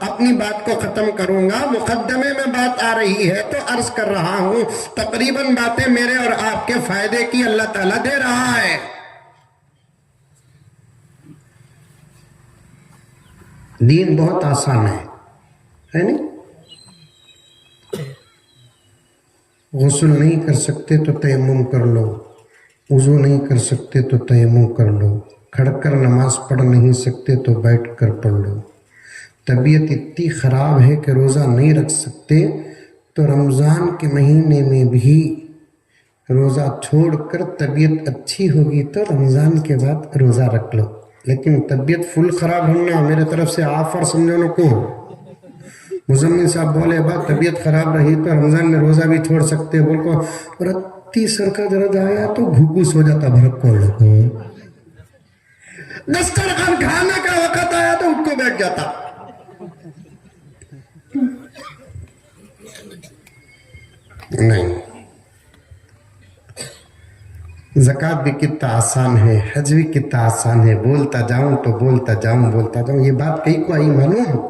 اپنی بات کو ختم کروں گا۔ مقدمے میں بات آ رہی ہے تو عرض کر رہا ہوں، تقریباً باتیں میرے اور آپ کے فائدے کی اللہ تعالیٰ دے رہا ہے۔ دین بہت آسان ہے نہیں؟ غسل نہیں کر سکتے تو تیمم کر لو، وضو نہیں کر سکتے تو تیمم کر لو، کھڑ کر نماز پڑھ نہیں سکتے تو بیٹھ کر پڑھ لو، طبیعت اتنی خراب ہے کہ روزہ نہیں رکھ سکتے تو رمضان کے مہینے میں بھی روزہ چھوڑ کر طبیعت اچھی ہوگی تو رمضان کے بعد روزہ رکھ لو۔ لیکن طبیعت فل خراب ہونا میرے طرف سے آفر سمجھو کو۔ مزمل صاحب بولے بات طبیعت خراب رہی تو رمضان میں روزہ بھی چھوڑ سکتے، بول کو رتی سر کا درد آیا تو گھوگوس ہو جاتا بھرک کو لگو، دسترخوان کھانے کا وقت آیا تو اٹھ کو بیٹھ جاتا۔ نہیں، زکوٰۃ بھی کتنا آسان ہے، حج بھی کتنا آسان ہے، بولتا جاؤں تو بولتا جاؤں۔ یہ بات کئی کو آئی معلوم؟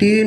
3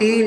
3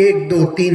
1 2 3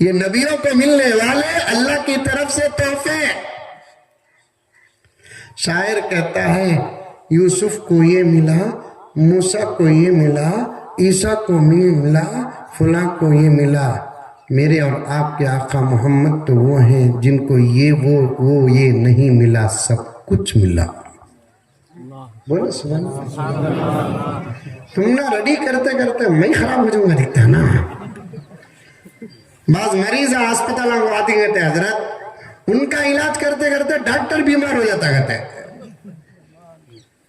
یہ نبیوں کو ملنے والے اللہ کی طرف سے تحفے. شاعر کہتا ہے یوسف کو یہ ملا، موسیٰ کو یہ ملا، عیسیٰ کو ملا، فلاں کو یہ ملا. میرے اور آپ کے آقا محمد تو وہ ہیں جن کو یہ وہ یہ نہیں ملا، سب کچھ ملا. بولو سبحان اللہ. تم نہ ریڈی کرتے کرتے میں خراب ہو جاؤں گا دکھتا نا. بعض مریض ہسپتال کو آتی کہتے ہیں حضرت ان کا علاج کرتے کرتے ڈاکٹر بیمار ہو جاتا کہتے ہیں.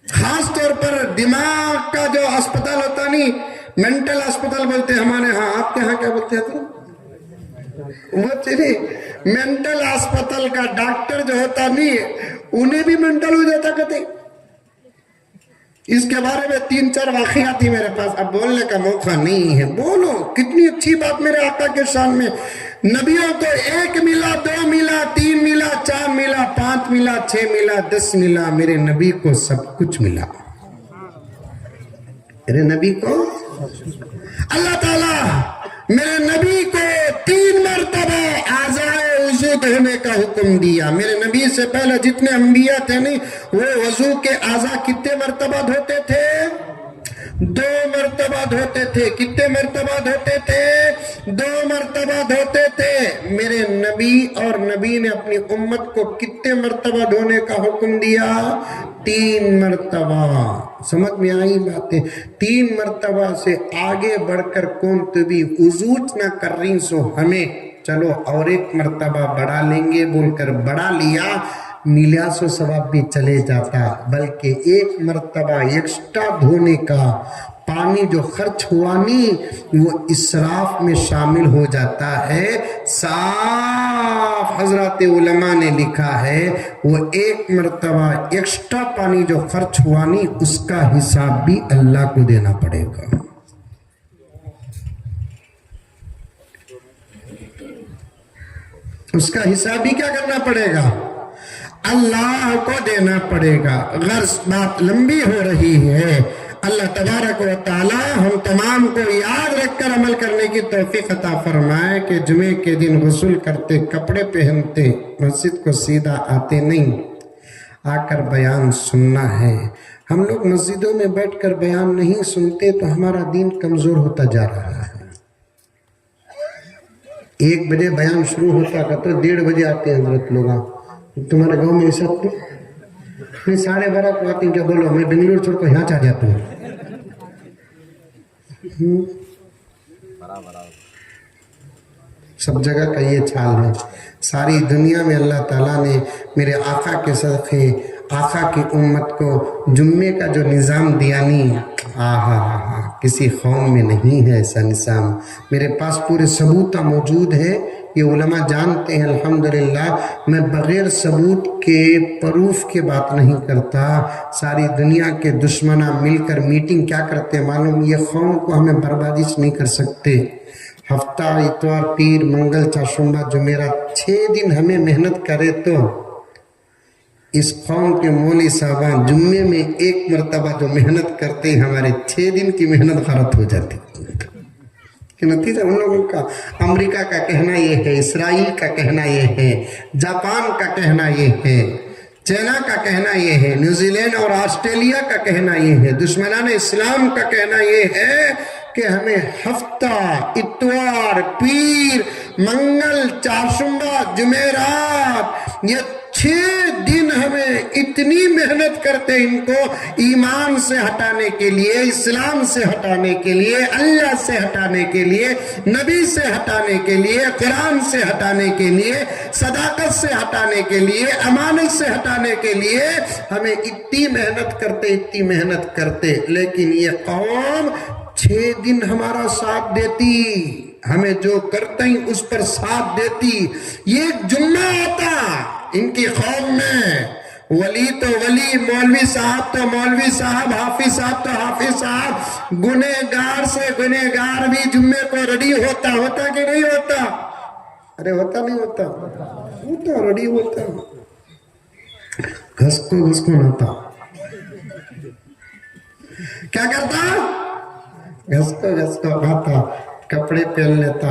خاص طور پر دماغ کا جو ہسپتال ہوتا نہیں، مینٹل ہسپتال بولتے ہیں ہمارے ہاں، آپ کے ہاں کیا بولتے ہیں؟ وہ چلیے مینٹل ہسپتال کا ڈاکٹر جو ہوتا نہیں انہیں بھی مینٹل ہو جاتا کہتے. اس کے بارے میں 3-4 واقعات ہی میرے پاس، اب بولنے کا موقع نہیں ہے. بولو کتنی اچھی بات میرے آقا کے شان میں. نبیوں کو 1 ملا، 2 ملا، 3 ملا، 4 ملا، 5 ملا، 6 ملا، 10 ملا. میرے نبی کو سب کچھ ملا. میرے نبی کو اللہ تعالیٰ میرے نبی کو 3 مرتبہ اعضائے وضو دھونے کا حکم دیا. میرے نبی سے پہلے جتنے انبیاء تھے نہیں، وہ وضو کے اعضاء کتنے مرتبہ دھوتے تھے؟ 2 مرتبہ دھوتے تھے. کتنے مرتبہ دھوتے تھے؟ 2 مرتبہ دھوتے تھے. میرے نبی اور نبی نے اپنی امت کو کتنے مرتبہ دھونے کا حکم دیا؟ 3 مرتبہ. سمجھ میں آئی باتیں؟ 3 مرتبہ سے آگے بڑھ کر کون تو بھی وضو نہ کر رہی سو ہمیں چلو اور 1 مرتبہ بڑھا لیں گے بول کر بڑھا لیا، ملیا سو ثواب بھی چلے جاتا. بلکہ 1 مرتبہ ایکسٹرا دھونے کا پانی جو خرچ ہوا نہیں وہ اسراف میں شامل ہو جاتا ہے. صاف حضرات علماء نے لکھا ہے وہ 1 مرتبہ ایکسٹرا پانی جو خرچ ہوا نہیں اس کا حساب بھی اللہ کو دینا پڑے گا. اس کا حساب بھی کیا کرنا پڑے گا؟ اللہ کو دینا پڑے گا. غرض بات لمبی ہو رہی ہے. اللہ تبارک و تعالی ہم تمام کو یاد رکھ کر عمل کرنے کی توفیق عطا فرمائے کہ جمعے کے دن غسل کرتے، کپڑے پہنتے، مسجد کو سیدھا آتے نہیں، آ کر بیان سننا ہے. ہم لوگ مسجدوں میں بیٹھ کر بیان نہیں سنتے تو ہمارا دین کمزور ہوتا جا رہا ہے. 1 بجے بیان شروع ہوتا کا تو 1:30 بجے آتے ہیں حضرت لوگ. تمہارے گاؤں میں ایسا میں 12:30 کو آتی ہوں. کیا بولو میں بنگلور چھوڑ کر یہاں چاہ جاتا ہوں. سب جگہ کا یہ چھال ہے. ساری دنیا میں اللہ تعالیٰ نے میرے آقا کے صدقے آقا کی امت کو جمعے کا جو نظام دیا نہیں، کسی قوم میں نہیں ہے ایسا نظام. میرے پاس پورے ثبوت موجود ہے. یہ علماء جانتے ہیں الحمدللہ. میں بغیر ثبوت کے پروف کے بات نہیں کرتا. ساری دنیا کے دشمنہ مل کر میٹنگ کیا کرتے ہیں معلوم؟ یہ قوم کو ہمیں بربادی نہیں کر سکتے. ہفتہ اتوار پیر منگل چاشمبا جمعرات 6 دن ہمیں محنت کرے تو اس قوم کے مولوی صاحبان جمعے میں 1 مرتبہ جو محنت کرتے ہیں ہمارے 6 دن کی محنت غارت ہو جاتی. کہ نتیجہ ان لوگوں کا امریکہ کا کہنا یہ ہے، اسرائیل کا کہنا یہ ہے، جاپان کا کہنا یہ ہے، چائنا کا کہنا یہ ہے، نیوزی لینڈ اور آسٹریلیا کا کہنا یہ ہے، دشمنان اسلام کا کہنا یہ ہے کہ ہمیں ہفتہ اتوار پیر منگل چاشمبا جمعرات یہ 6 دن ہمیں اتنی محنت کرتے ان کو ایمان سے ہٹانے کے لیے، اسلام سے ہٹانے کے لیے، اللہ سے ہٹانے کے لیے، نبی سے ہٹانے کے لیے، قرآن سے ہٹانے کے لیے، صداقت سے ہٹانے کے لیے، امانت سے ہٹانے کے لیے ہمیں اتنی محنت کرتے. لیکن یہ قوم 6 دن ہمارا ساتھ دیتی، ہمیں جو کرتے ہیں اس پر ساتھ دیتی. یہ جمعہ آتا ان کی قوم میں، ولی تو ولی، مولوی صاحب تو مولوی صاحب، حافظ صاحب تو حافظ صاحب، گنہگار سے گنہگار بھی جمعے کو ریڈی ہوتا کہ نہیں ہوتا؟ ارے ہوتا نہیں ہوتا ریڈی ہوتا. گھس کو نہتا. کیا کرتا؟ گھس کو کھاتا، کپڑے پہن لیتا،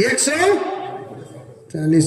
140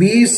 20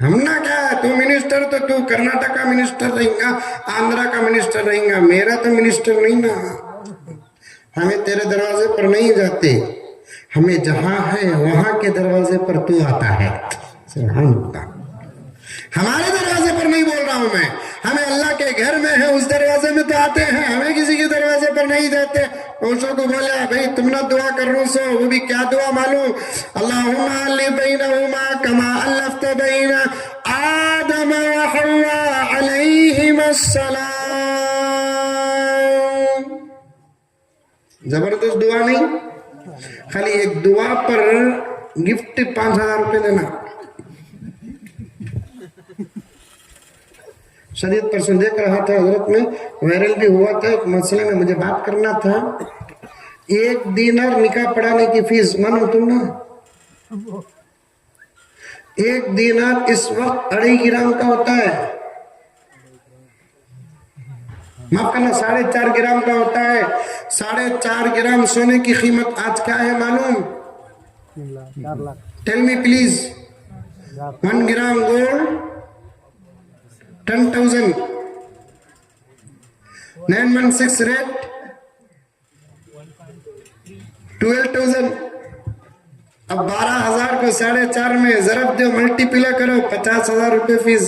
ہم نہ کیا ہے، تو منسٹر تو تو کرناٹک کا منسٹر رہیں گا، آندھرا کا منسٹر رہیں گا، میرا تو منسٹر نہیں نا. ہمیں تیرے دروازے پر نہیں جاتے، ہمیں جہاں ہے وہاں کے دروازے پر تو آتا ہے. سبحان اللہ. ہمارے دروازے پر نہیں بول رہا ہوں میں، ہمیں اللہ کے گھر میں ہے اس دروازے میں تو آتے ہیں، ہمیں کسی کے دروازے پر نہیں جاتے. اوشو کو بولا بھئی تم نہ دعا کر رہو سو، وہ بھی کیا دعا معلوم؟ اللہم الف بینہما کما الفت بین آدم و حوا علیہم السلام. زبردست دعا نہیں؟ خالی ایک دعا پر گفٹ 5000 روپے دینا. شدید پرسوں دیکھ رہا تھا حضرت میں، وائرل بھی ہوا تھا، ایک مسئلے میں مجھے بات کرنا تھا. 1 دینار نکاح پڑھانے کی فیس مانو تم نا، 1 دینار اس وقت 2.5 گرام کا ہوتا ہے، معاف کرنا 4.5 گرام کا ہوتا ہے. 4.5 گرام سونے کی قیمت آج کیا ہے معلوم؟ Tell me please. 1 gram gold 10,000. 916 rate 12,000. اب 12,000 کو 4.5 میں ضرب دو، ملٹی پلا کرو، 50,000 روپے فیس.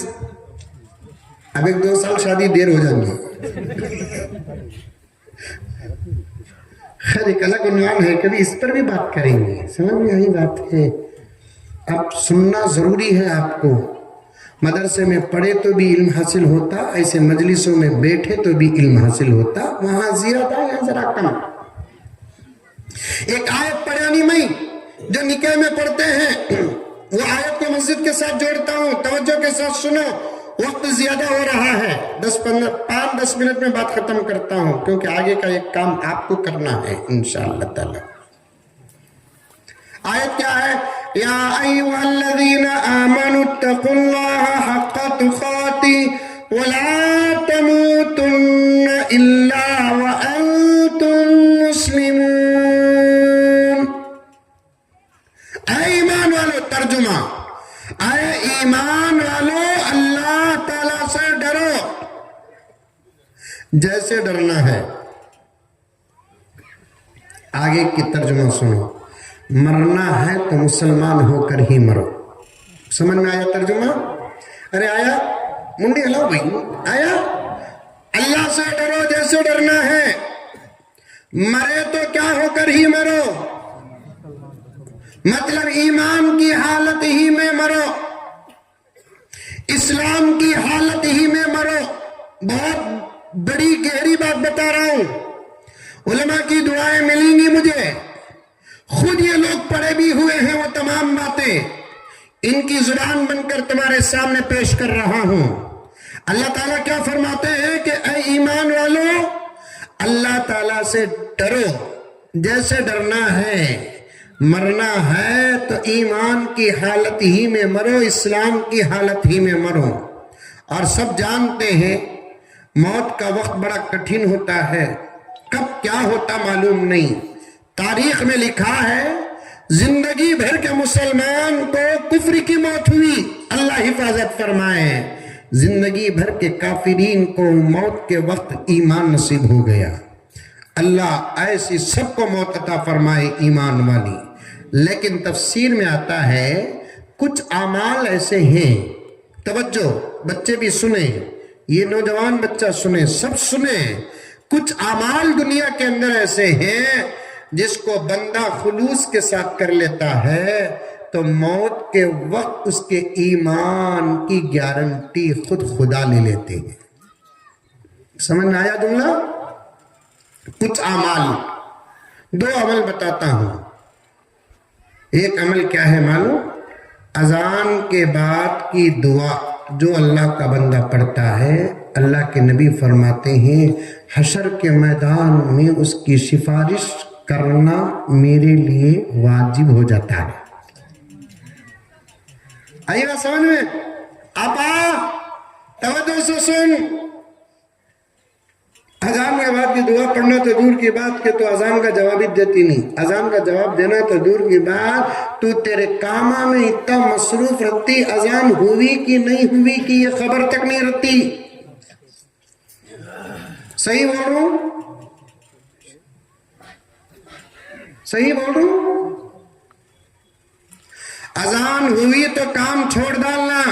اب 1-2 سال شادی دیر ہو جائیں گی. خیر ایک الگ عنوان ہے، کبھی اس پر بھی بات کریں گے. سمجھ میں آئی بات ہے؟ اب سننا ضروری ہے. آپ کو مدرسے میں پڑھے تو بھی علم حاصل ہوتا، ایسے مجلسوں میں بیٹھے تو بھی علم حاصل ہوتا. وہاں زیادہ یہاں ذرا کم. ایک آیت پڑھانی میں جو نکاح میں پڑھتے ہیں، وہ آیت کو مسجد کے ساتھ جوڑتا ہوں، توجہ کے ساتھ سنو. وقت زیادہ ہو رہا ہے، 5-10 منٹ میں بات ختم کرتا ہوں، کیونکہ آگے کا ایک کام آپ کو کرنا ہے انشاءاللہ تعالی. آیت کیا ہے؟ یا ایھا الذین آمنوا اتقوا اللہ حق تقاتہ ولا تموتن الا وانتم مسلمون. اے ایمان والو، ترجمہ اے ایمان والو اللہ تعالیٰ سے ڈرو جیسے ڈرنا ہے. آگے کی ترجمہ سنو. مرنا ہے تو مسلمان ہو کر ہی مرو. سمجھ میں آیا ترجمہ؟ ارے آیا؟ منڈی ہلاؤ بھائی. آیا؟ اللہ سے ڈرو جیسے ڈرنا ہے. مرے تو کیا ہو کر ہی مرو، مطلب ایمان کی حالت ہی میں مرو، اسلام کی حالت ہی میں مرو. بہت بڑی گہری بات بتا رہا ہوں. علماء کی دعائیں ملیں گی مجھے، خود یہ لوگ پڑھے بھی ہوئے ہیں. وہ تمام باتیں ان کی زبان بن کر تمہارے سامنے پیش کر رہا ہوں. اللہ تعالیٰ کیا فرماتے ہیں کہ اے ایمان والو اللہ تعالیٰ سے ڈرو جیسے ڈرنا ہے. مرنا ہے تو ایمان کی حالت ہی میں مرو، اسلام کی حالت ہی میں مرو. اور سب جانتے ہیں موت کا وقت بڑا کٹھن ہوتا ہے، کب کیا ہوتا معلوم نہیں. تاریخ میں لکھا ہے زندگی بھر کے مسلمان کو کفر کی موت ہوئی، اللہ حفاظت فرمائے. زندگی بھر کے کافرین کو موت کے وقت ایمان نصیب ہو گیا. اللہ ایسی سب کو موت عطا فرمائے ایمان والی. لیکن تفسیر میں آتا ہے کچھ اعمال ایسے ہیں، توجہ بچے بھی سنیں، یہ نوجوان بچہ سنیں، سب سنیں. کچھ اعمال دنیا کے اندر ایسے ہیں جس کو بندہ خلوص کے ساتھ کر لیتا ہے تو موت کے وقت اس کے ایمان کی گارنٹی خود خدا لے لیتے ہیں. سمجھ میں آیا جملہ؟ کچھ اعمال، 2 عمل بتاتا ہوں. ایک عمل کیا ہے معلوم؟ اذان کے بعد کی دعا جو اللہ کا بندہ پڑھتا ہے، اللہ کے نبی فرماتے ہیں حشر کے میدان میں اس کی سفارش کرنا میرے لیے واجب ہو جاتا ہے. آئیے بات سمجھ میں؟ آپا توجہ سے سن. اذان کے بعد کی دعا پڑھنا تو دور کی بات کہ تو اذان کا جواب ہی دیتی نہیں. اذان کا جواب دینا تو دور کی بات، تو تیرے کاموں میں اتنا مصروف رہتی، اذان ہوئی کہ نہیں ہوئی کہ یہ خبر تک نہیں رہتی. صحیح بول رہا ہوں؟ صحیح بول رہا ہوں؟ اذان ہوئی تو کام چھوڑ ڈالنا،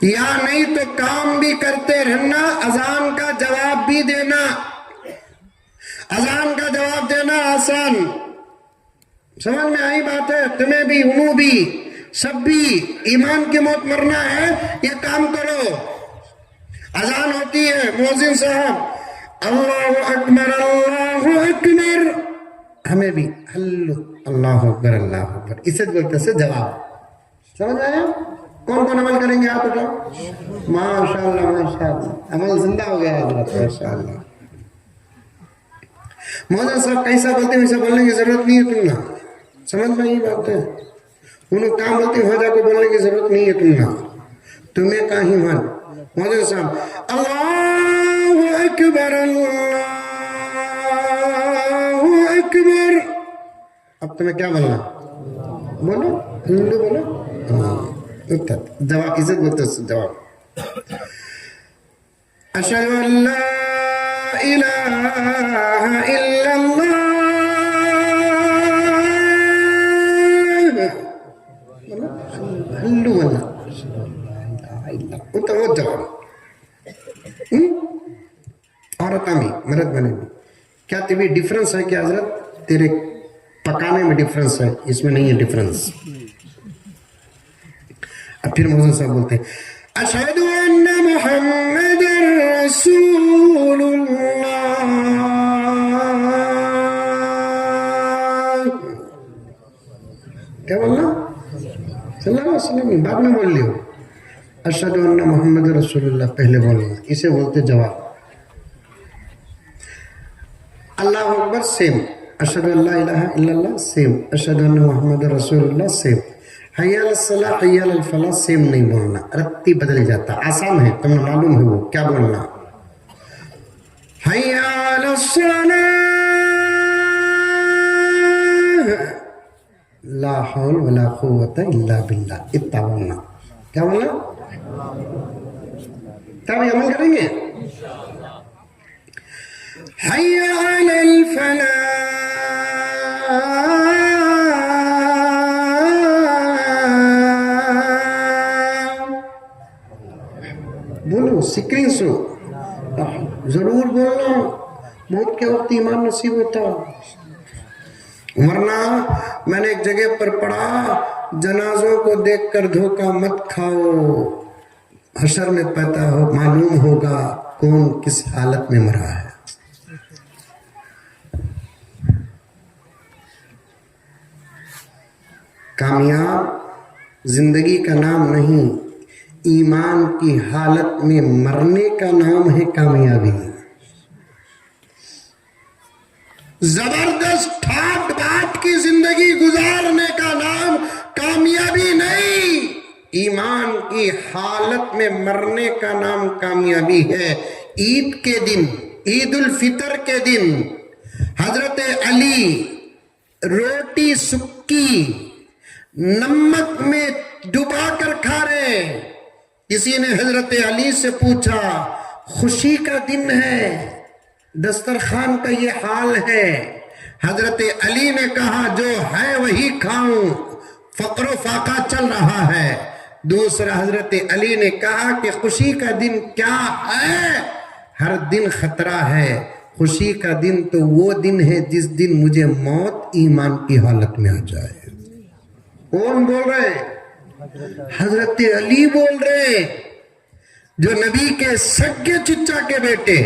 یا نہیں تو کام بھی کرتے رہنا، اذان کا جواب بھی دینا. اذان کا جواب دینا آسان، سمجھ میں آئی بات ہے؟ تمہیں بھی، انہوں بھی، سب بھی ایمان کی موت مرنا ہے، یہ کام کرو. اذان ہوتی ہے، مؤذن صاحب اللہ اکبر اللہ اکبر، ہمیں بھی اللہ اکبر اللہ اکبر، اسے بولتے سے جواب. سمجھ آیا؟ کون کون عمل کریں گے آپ اٹھاؤ؟ ماشاءاللہ ماشاءاللہ، عمل زندہ ہو گیا حضرت ماشاءاللہ. مولانا صاحب کیسا بولتے ہیں ویسا بولنے کی ضرورت نہیں ہے تمنا. سمجھ میں یہ بات ہے؟ انہوں کام بولتے ہیں ہو جا کو بولنے کی ضرورت نہیں ہے تمنا، تمہیں کہیں من. مولانا صاحب اللہ اکبر اللہ اکبر، اب تمہیں کیا بولنا؟ بولو ہندو بولو. جواب عزت بولتے ہیں جواب اشہد ان لا الہ الا اللہ، ہلو اللہ تو وہ جواب. عورت میں مرد بنے میں کیا تبھی ڈیفرنس ہے کہ حضرت تیرے پکانے میں ڈیفرنس ہے؟ اس میں نہیں ہے ڈیفرنس. اب پھر مولانا صاحب بولتے ہیں اشہد ان محمد رسول اللہ، کیا بولنا؟ صلی اللہ علیہ وسلم بعد میں بول لیو. اشہد ان محمد رسول اللہ پہلے بولنا، اسے بولتے جواب. اللہ اکبر سیم، اشہد ان لا الہ الا اللہ سیم، اشہد ان محمد رسول اللہ سیم. حی علی الصلاح حی علی الفلاح سیم نہیں بولنا، رتی بدل جاتا. آسان ہے، تمہیں معلوم ہے وہ کیا بولنا. حی علی الصلاح لا حول ولا قوت الا باللہ، اتنا بولنا. کیا بولنا؟ تب یہ عمل کریں گے. حی علی الفلاح بولو، سکرین سو ضرور بولنا، موت کے وقت ایمان نصیب ہوتا. ورنہ میں نے ایک جگہ پر پڑھا جنازوں کو دیکھ کر دھوکہ مت کھاؤ، حشر میں پتہ ہو معلوم ہوگا کون کس حالت میں مرا ہے. کامیاب زندگی کا نام نہیں، ایمان کی حالت میں مرنے کا نام ہے کامیابی. زبردست ٹھاٹ باٹ کی زندگی گزارنے کا نام کامیابی نہیں، ایمان کی حالت میں مرنے کا نام کامیابی ہے. عید کے دن، عید الفطر کے دن حضرت علی روٹی سکی نمک میں ڈبا کر کھا رہے. کسی نے حضرت علی سے پوچھا خوشی کا دن ہے، دسترخوان کا یہ حال ہے. حضرت علی نے کہا جو ہے وہی کھاؤں، فقر و فاقہ چل رہا ہے. دوسرا حضرت علی نے کہا کہ خوشی کا دن کیا ہے؟ ہر دن خطرہ ہے، خوشی کا دن تو وہ دن ہے جس دن مجھے موت ایمان کی حالت میں آ جائے. کون بول رہے ہیں؟ حضرت علی بول رہے ہیں، جو نبی کے سگے چچا کے بیٹے،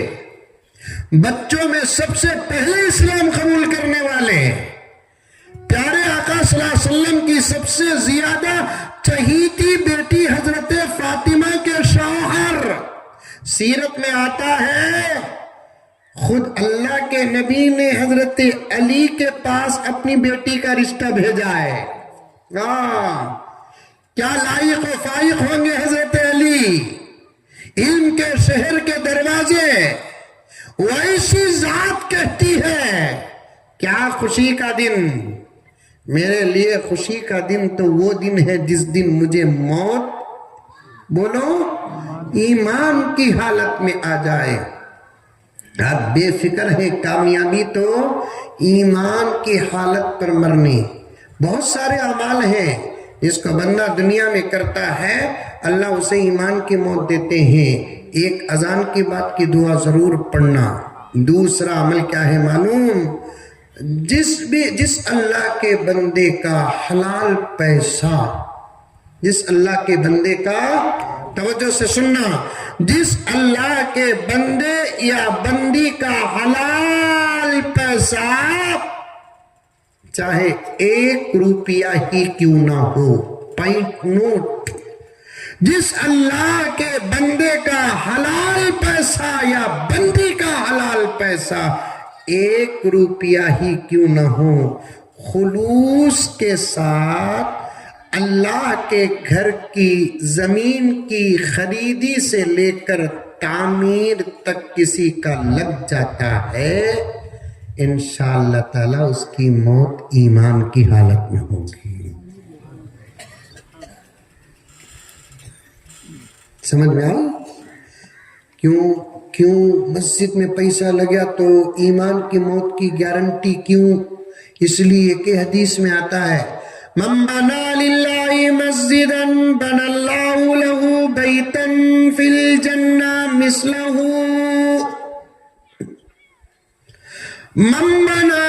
بچوں میں سب سے پہلے اسلام قبول کرنے والے، پیارے آقا صلی اللہ علیہ وسلم کی سب سے زیادہ چہیتی بیٹی حضرت فاطمہ کے شوہر. سیرت میں آتا ہے خود اللہ کے نبی نے حضرت علی کے پاس اپنی بیٹی کا رشتہ بھیجا ہے. کیا لائق و فائق ہوں گے حضرت علی. علم کے شہر کے دروازے ویسی ذات کہتی ہے کیا خوشی کا دن، میرے لیے خوشی کا دن تو وہ دن ہے جس دن مجھے موت، بولو، ایمان کی حالت میں آ جائے۔ آپ بے فکر ہے کامیابی تو ایمان کی حالت پر مرنے۔ بہت سارے اعمال ہیں جس کو بندہ دنیا میں کرتا ہے اللہ اسے ایمان کی موت دیتے ہیں۔ ایک اذان کی بات کی دعا ضرور پڑھنا۔ دوسرا عمل کیا ہے معلوم؟ جس اللہ کے بندے کا حلال پیسہ، جس اللہ کے بندے کا، توجہ سے سننا، جس اللہ کے بندے یا بندی کا حلال پیسہ چاہے 1 روپیہ ہی کیوں نہ ہو، پوائنٹ نوٹ، جس اللہ کے بندے کا حلال پیسہ یا بندی کا حلال پیسہ 1 روپیہ ہی کیوں نہ ہو، خلوص کے ساتھ اللہ کے گھر کی زمین کی خریدی سے لے کر تعمیر تک کسی کا لگ جاتا ہے، انشاءاللہ تعالی اس کی موت ایمان کی حالت میں ہوگی۔ سمجھ میں آئی؟ کیوں مسجد میں پیسہ لگا تو ایمان کی موت کی گارنٹی کیوں؟ اس لیے کہ حدیث میں آتا ہے من بنا للہ مسجدا بنا اللہ له بیتا فی الجنہ مثلہ، من بنا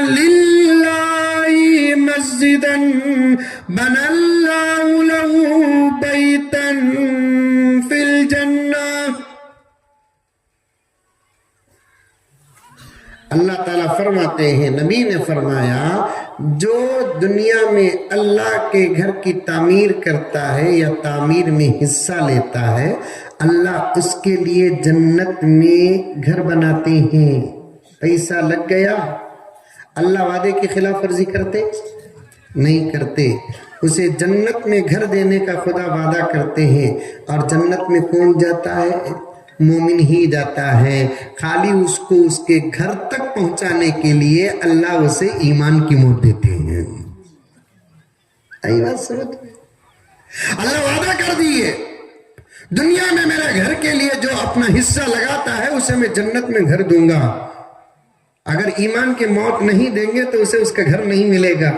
للہ مسجدا بنا اللہ له بیتا فی الجنہ۔ اللہ تعالیٰ فرماتے ہیں، نبی نے فرمایا جو دنیا میں اللہ کے گھر کی تعمیر کرتا ہے یا تعمیر میں حصہ لیتا ہے اللہ اس کے لیے جنت میں گھر بناتے ہیں۔ پیسہ لگ گیا، اللہ وعدے کی خلاف ورزی کرتے نہیں کرتے، اسے جنت میں گھر دینے کا خدا وعدہ کرتے ہیں۔ اور جنت میں کون جاتا ہے؟ مومن ہی جاتا ہے، خالی اس کو اس کے گھر تک پہنچانے کے لیے اللہ اسے ایمان کی موت دیتے ہیں۔ آئی بات سمجھ میں؟ اللہ وعدہ کر دیے دنیا میں میرے گھر کے لیے جو اپنا حصہ لگاتا ہے اسے میں جنت میں گھر دوں گا، اگر ایمان کی موت نہیں دیں گے تو اسے اس کا گھر نہیں ملے گا۔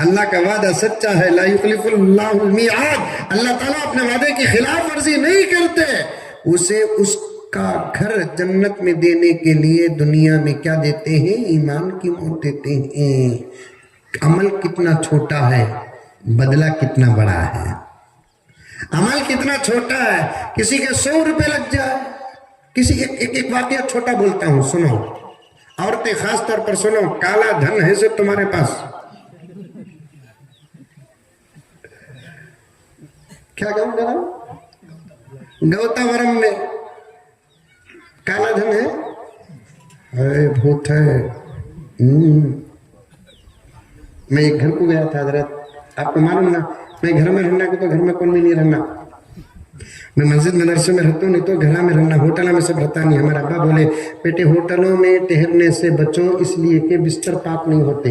اللہ کا وعدہ سچا ہے، لا یخلف اللہ المیعاد، اللہ تعالیٰ اپنے وعدے کی خلاف ورزی نہیں کرتے، اسے اس کا گھر جنت میں دینے کے لیے دنیا میں کیا دیتے ہیں؟ ایمان کی موت دیتے ہیں۔ عمل کتنا چھوٹا ہے، بدلہ کتنا بڑا ہے۔ عمل کتنا چھوٹا ہے، کسی کے 100 روپے لگ جائے، کسی ایک واقعہ چھوٹا بولتا ہوں سنو، عورتیں خاص طور پر سنو، کالا دھن ہے جو تمہارے پاس، کیا کہوں گا؟ گوتاورم میں کالا دھن ہے، ارے بھوت ہے۔ میں ایک گھر کو گیا تھا حضرت، آپ کو معلوم نا میں گھر میں رہنا کو تو گھر میں کون بھی نہیں رہنا، میں مسجد مدرسے میں رہتا ہوں نہیں تو گھر میں رہنا، ہوٹل میں سب رہتا نہیں۔ ہمارا ابا بولے بیٹے ہوٹلوں میں ٹہرنے سے بچو اس لیے کہ بستر پاک نہیں ہوتے۔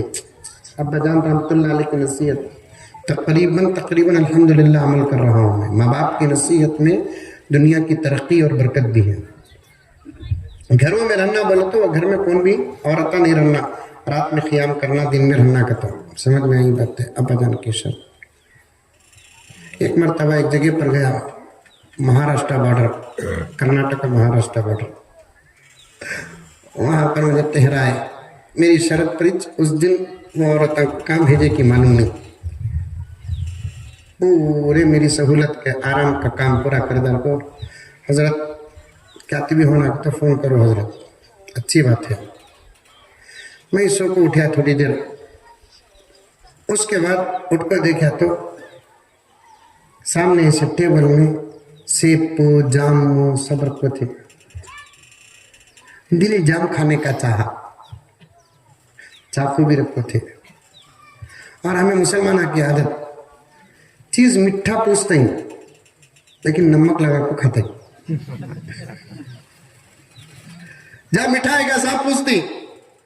ابا جان رحمۃ اللہ علیہ کی نصیحت تقریباً الحمدللہ عمل کر رہا ہوں میں۔ ماں باپ کی نصیحت میں دنیا کی ترقی اور برکت بھی ہے۔ گھروں میں رہنا بولے تو گھر میں کون بھی عورتیں نہیں رہنا، رات میں قیام کرنا، دن میں رہنا کا تو سمجھ میں آئی بات ہے۔ ابا جان کی شرط، ایک مرتبہ ایک جگہ پر گیا، مہاراشٹر بارڈر، کرناٹک مہاراشٹر بارڈر، وہاں پر مجھے ٹہرائے، میری شرط پر اس دن وہ عورتیں کام بھیجے کی معلوم نہیں، پورے میری سہولت کے آرام کا کام پورا کردار کو حضرت کاتبی ہونا تو فون کرو حضرت، اچھی بات ہے۔ میں اس کو اٹھا تھوڑی دیر، اس کے بعد اٹھ کر دیکھا تو سامنے سے ٹیبل میں سیب جام سب رکھے تھے، دلی جام کھانے کا چاہا، چاقو بھی رکھے تھے۔ اور ہمیں مسلمانوں کی عادت چیز میٹھا پوچھتے ہیں لیکن نمک لگا کو کھاتے ہیں۔ جا مٹھائی کا صاحب پوچھتی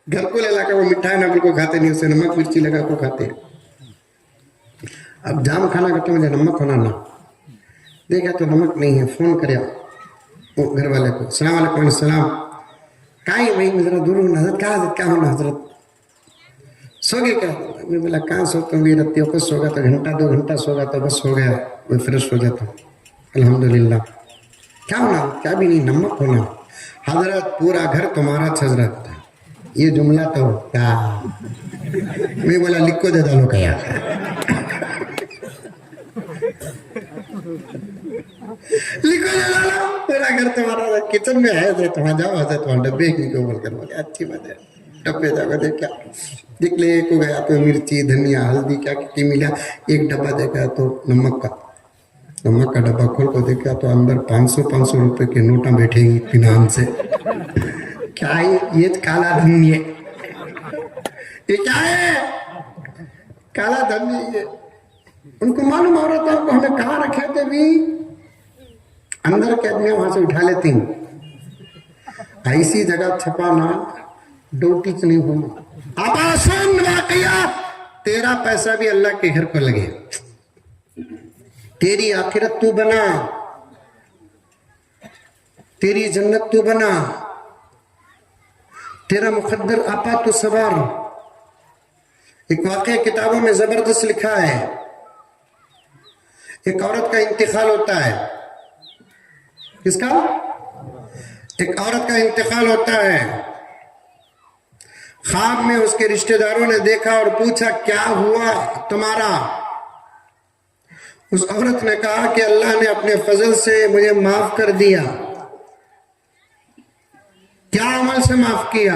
گھر کو لے لا کر، وہ مٹھائی نہ کو کھاتے نہیں، اسے نمک مرچی لگا کو کھاتے. اب جام کھانا کرتے مجھے نمک ہونا نہ دیکھا تو نمک نہیں ہے. فون کریا گھر والے کو، السلام علیکم. السلام. کہیں بھائی میں ذرا دور ہوں حضرت. کہاں ہونا حضرت؟ سو گئے کیا؟ میں بولا کہاں سوتا ہوں، یہ رتی کو سو گا تو گھنٹہ 2 گھنٹہ سو گا تو بس ہو گیا، میں فریش ہو جاتا ہوں الحمدللہ. کیا ہونا؟ کیا بھی نہیں، نمک ہونا. حضرت پورا گھر تمہارا حضرت. یہ جملہ تو کیا میں بولا لکھ کو دے ڈالو کیا لکھو دے ڈالو پورا گھر تمہارا. کچن میں ہے حضرت، وہاں جاؤ حضرت، وہاں ڈبے کی کو بول کر بولے اچھی بات ہے. ڈبے جا کر دیکھا دیکھ لے ایک ہو گیا تو مرچی دھنیا ہلدی کیا کی ملا. ایک ڈبہ دیکھا تو نمک کا ڈبہ کھول کو دیکھا تو اندر 500 روپے کے نوٹاں بیٹھے گی اطمینان سے. کیا ہے یہ؟ کالا دھن. یہ کیا ہے؟ کالا دھن. یہ ان کو معلوم ہو رہا تھا کہ ہمیں کہاں رکھے تھے بھی اندر کے آدمی وہاں سے اٹھا لیتی ہوں. ایسی جگہ چھپانا ڈوٹی سے نہیں ہونا. اب آسان واقعہ، تیرا پیسہ بھی اللہ کے گھر کو لگے، تیری آخرت تو بنا، تیری جنت تو بنا، تیرا مقدر آپا تو سوار. ایک واقعہ کتابوں میں زبردست لکھا ہے. ایک عورت کا انتقال ہوتا ہے. کس کا؟ ایک عورت کا انتقال ہوتا ہے. خواب میں اس کے رشتہ داروں نے دیکھا اور پوچھا کیا ہوا تمہارا؟ اس عورت نے کہا کہ اللہ نے اپنے فضل سے مجھے معاف کر دیا. کیا عمل سے معاف کیا؟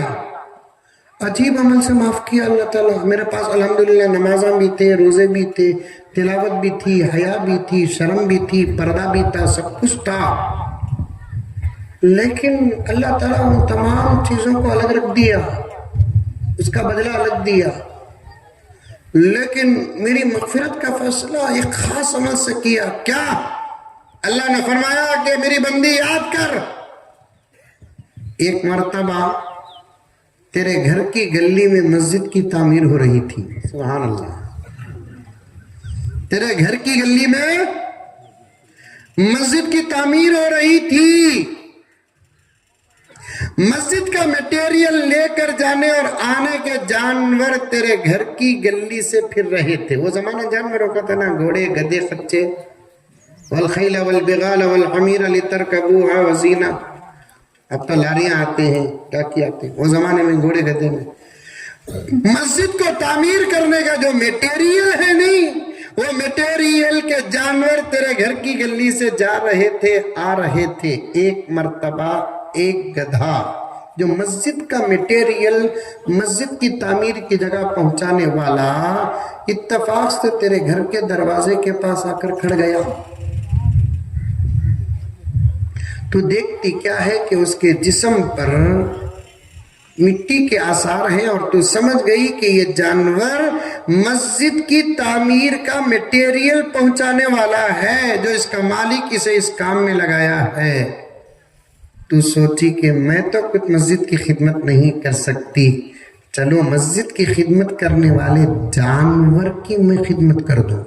عجیب عمل سے معاف کیا اللہ تعالیٰ. میرے پاس الحمدللہ نمازاں بھی تھے، روزے بھی تھے، تلاوت بھی تھی، حیا بھی تھی، شرم بھی تھی، پردہ بھی تھا، سب کچھ تھا، لیکن اللہ تعالیٰ ان تمام چیزوں کو الگ رکھ دیا، اس کا بدلہ الگ دیا. لیکن میری مغفرت کا فیصلہ ایک خاص عمل سے کیا. کیا؟ اللہ نے فرمایا کہ میری بندی یاد کر، ایک مرتبہ تیرے گھر کی گلی میں مسجد کی تعمیر ہو رہی تھی. سبحان اللہ. تیرے گھر کی گلی میں مسجد کی تعمیر ہو رہی تھی. مسجد کا میٹیریل لے کر جانے اور آنے کے جانور تیرے گھر کی گلی سے پھر رہے تھے. وہ زمانہ جانوروں کا تھا نا، گھوڑے، گدھے، خچے، والخیل والبغال والحمیر لترکبوها وزینہ. اب تو لاریاں آتے ہیں، کیا کیا آتے ہیں. وہ زمانے میں گھوڑے گدھے میں مسجد کو تعمیر کرنے کا جو میٹیریل ہے نہیں، وہ میٹیریل کے جانور تیرے گھر کی گلی سے جا رہے تھے، آ رہے تھے. ایک مرتبہ ایک گدھا جو مسجد کا میٹیریل مسجد کی تعمیر کی جگہ پہنچانے والا اتفاق سے تیرے گھر کے دروازے کے پاس آ کر کھڑ گیا. تو دیکھتی کیا ہے کہ اس کے جسم پر مٹی کے آثار ہیں، اور تو سمجھ گئی کہ یہ جانور مسجد کی تعمیر کا میٹیریل پہنچانے والا ہے، جو اس کا مالک اسے اس کام میں لگایا ہے. تو سوچی کہ میں تو کچھ مسجد کی خدمت نہیں کر سکتی، چلو مسجد کی خدمت کرنے والے جانور کی میں خدمت کر دوں.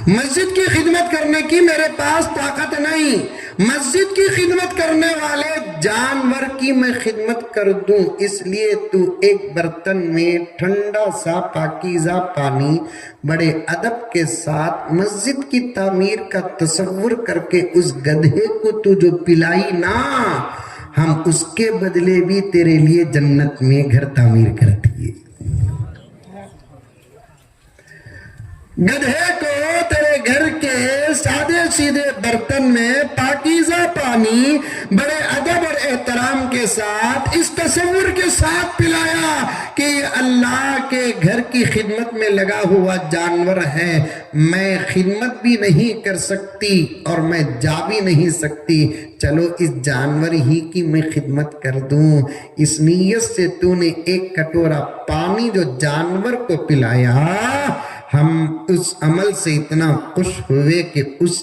مسجد کی خدمت کرنے کی میرے پاس طاقت نہیں، مسجد کی خدمت کرنے والے جانور کی میں خدمت کر دوں. اس لیے تو ایک برتن میں ٹھنڈا سا پاکیزہ پانی بڑے ادب کے ساتھ مسجد کی تعمیر کا تصور کر کے اس گدھے کو تو جو پلائی نا، ہم اس کے بدلے بھی تیرے لیے جنت میں گھر تعمیر کر دیے. گدھے کو تیرے گھر کے سادے سیدھے برتن میں پاکیزہ پانی بڑے ادب اور احترام کے ساتھ اس تصور کے ساتھ پلایا کہ یہ اللہ کے گھر کی خدمت میں لگا ہوا جانور ہے، میں خدمت بھی نہیں کر سکتی اور میں جا بھی نہیں سکتی، چلو اس جانور ہی کی میں خدمت کر دوں. اس نیت سے تو نے ایک کٹورا پانی جو جانور کو پلایا، ہم اس عمل سے اتنا خوش ہوئے کہ اس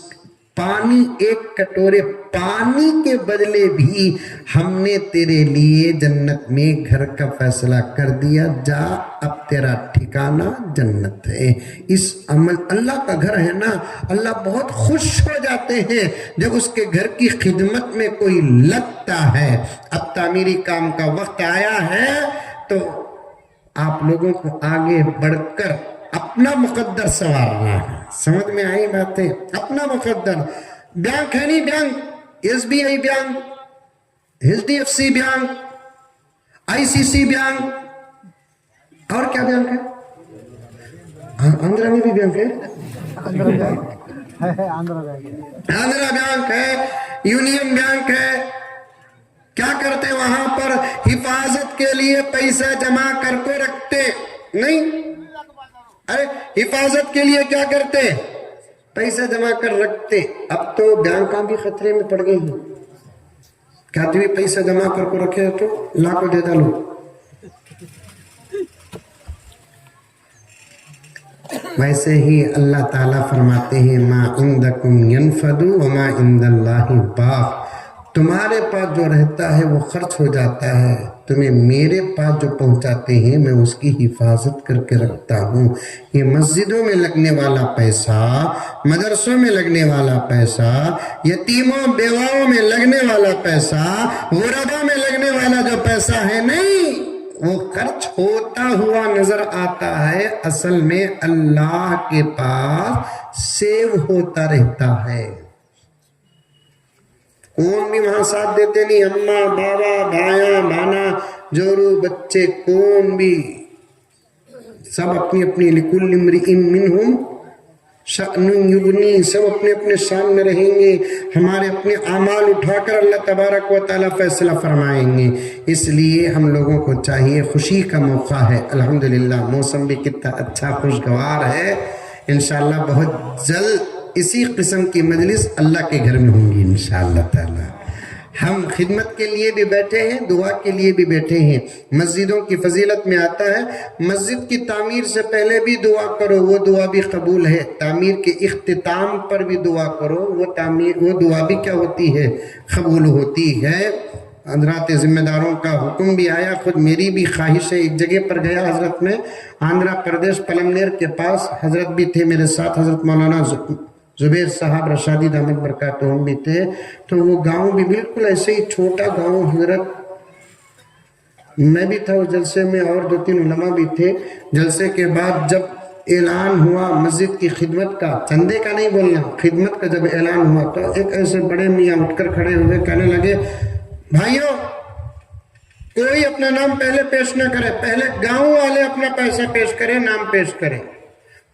پانی، ایک کٹورے پانی کے بدلے بھی ہم نے تیرے لیے جنت میں گھر کا فیصلہ کر دیا، جا اب تیرا ٹھکانہ جنت ہے۔ اس عمل اللہ کا گھر ہے نا، اللہ بہت خوش ہو جاتے ہیں جب اس کے گھر کی خدمت میں کوئی لگتا ہے۔ اب تعمیری کام کا وقت آیا ہے تو آپ لوگوں کو آگے بڑھ کر اپنا مقدر سنوارنا ہے۔ سمجھ میں آئی باتیں؟ اپنا مقدر، بینک ہے نہیں، bank S B I bank, H D F C bank, I C C bank, اور کیا بینک ہے؟ آندھرا میں بھی بینک ہے، آندھرا بینک ہے، یونین بینک ہے۔ کیا کرتے وہاں پر؟ حفاظت کے لیے پیسہ جمع کر کے رکھتے نہیں، ارے حفاظت کے لیے کیا کرتے؟ پیسہ جمع کر رکھتے۔ اب تو بینکاں بھی خطرے میں پڑ گئی ہیں، کہتے بھی پیسہ جمع کر کے رکھے تو لا کو دے ڈالو۔ ویسے ہی اللہ تعالیٰ فرماتے ہیں ما عندکم ینفد وما عند اللہ باق، تمہارے پاس جو رہتا ہے وہ خرچ ہو جاتا ہے، تمہیں میرے پاس جو پہنچاتے ہیں میں اس کی حفاظت کر کے رکھتا ہوں۔ یہ مسجدوں میں لگنے والا پیسہ، مدرسوں میں لگنے والا پیسہ، یتیموں بیواؤں میں لگنے والا پیسہ، غربا میں لگنے والا جو پیسہ ہے نہیں، وہ خرچ ہوتا ہوا نظر آتا ہے، اصل میں اللہ کے پاس سیو ہوتا رہتا ہے۔ کون بھی وہاں ساتھ دیتے نہیں، اماں بابا بھائیاں بھانا جورو بچے کون بھی، سب اپنی اپنی لکل امرئ منہم شأن یغنی، سب اپنے اپنے شان میں رہیں گے، ہمارے اپنے اعمال اٹھا کر اللہ تبارک و تعالیٰ فیصلہ فرمائیں گے۔ اس لیے ہم لوگوں کو چاہیے، خوشی کا موقع ہے، الحمدللہ موسم بھی کتنا اچھا خوشگوار ہے، انشاءاللہ بہت جلد اسی قسم کی مجلس اللہ کے گھر میں ہوں گی انشاءاللہ تعالی۔ ہم خدمت کے لیے بھی بیٹھے ہیں، دعا کے لیے بھی بیٹھے ہیں۔ مسجدوں کی فضیلت میں آتا ہے مسجد کی تعمیر سے پہلے بھی دعا کرو، وہ دعا بھی قبول ہے۔ تعمیر کے اختتام پر بھی دعا کرو، وہ دعا بھی کیا ہوتی ہے؟ قبول ہوتی ہے۔ حضرات ذمہ داروں کا حکم بھی آیا، خود میری بھی خواہش ہے۔ ایک جگہ پر گیا حضرت میں، آندھرا پردیش پلمنیر کے پاس، حضرت بھی تھے میرے ساتھ، حضرت مولانا زبیر صاحب رشادی دامت برکاتہم بھی تھے، تو وہ گاؤں بھی بالکل ایسے ہی چھوٹا گاؤں حضرت، میں بھی تھا اس جلسے میں اور 2-3 علماء بھی تھے۔ جلسے کے بعد جب اعلان ہوا مسجد کی خدمت کا، چندے کا نہیں بولنا، خدمت کا جب اعلان ہوا تو ایک ایسے بڑے میاں اٹھ کر کھڑے ہوئے، کہنے لگے بھائیوں کوئی اپنا نام پہلے پیش نہ کرے، پہلے گاؤں والے اپنا پیسہ پیش کریں، نام پیش کریں،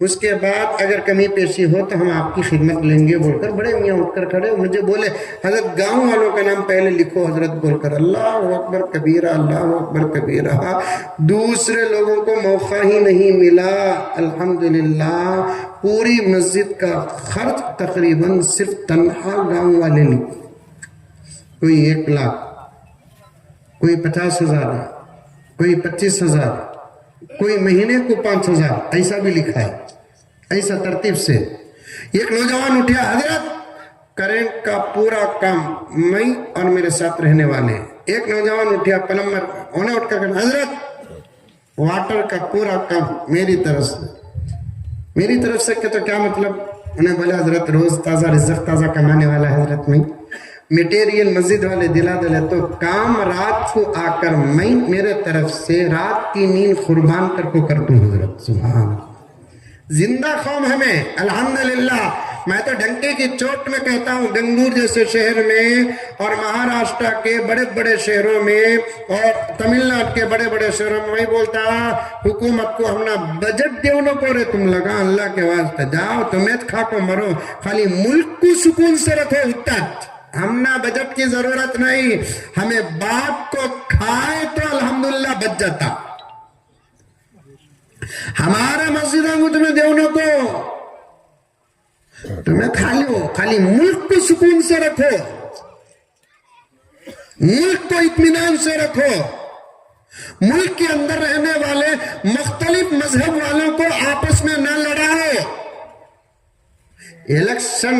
اس کے بعد اگر کمی پیشی ہو تو ہم آپ کی خدمت لیں گے بول کر بڑے میاں اٹھ کر کھڑے، مجھے بولے حضرت گاؤں والوں کا نام پہلے لکھو حضرت بول کر، اللہ اکبر کبیرہ، اللہ اکبر کبیرہ۔ دوسرے لوگوں کو موقع ہی نہیں ملا۔ الحمدللہ پوری مسجد کا خرچ تقریباً صرف تنہا گاؤں والے لکھے، کوئی 1 لاکھ، کوئی 50,000، کوئی 25,000، کوئی مہینے کو 5,000، ایسا بھی لکھا ہے، ایسا ترتیب سے۔ ایک نوجوان اٹھیا، حضرت کرنٹ کا پورا کام میں اور میرے ساتھ رہنے والے۔ ایک نوجوان اٹھیا پلمبر، انہیں اٹھ کر حضرت واٹر کا پورا کام میری طرف سے۔ میری طرف سے کہ تو کیا مطلب؟ انہیں بولا حضرت روز تازہ رزق تازہ کمانے والا ہے حضرت، میں میٹیریل مسجد والے دلا دلے، تو کام رات کو آ کر میں میرے طرف سے رات کی نیند قربان کر کو کرتوں حضرت۔ سبحان زندہ قوم ہمیں الحمدللہ۔ میں تو ڈنکے کی چوٹ میں کہتا ہوں، بنگلور جیسے شہر میں اور مہاراشٹر کے بڑے بڑے شہروں میں اور تمل ناڈو کے بڑے بڑے شہروں میں میں بولتا حکومت کو ہمنا بجٹ دیو نہ کرے، تم لگا اللہ کے واسطے جاؤ تمہیں کھا کو مرو، خالی ملک کو سکون سے رکھو، اتنا ہمنا بجٹ کی ضرورت نہیں، ہمیں باپ کو کھائے تو الحمدللہ بچ جاتا۔ ہمارا مسجدوں کو تمہیں دیونوں کو تمہیں کھا لو، خالی ملک کو سکون سے رکھو، ملک کو اطمینان سے رکھو، ملک کے اندر رہنے والے مختلف مذہب والوں کو آپس میں نہ لڑاؤ۔ Election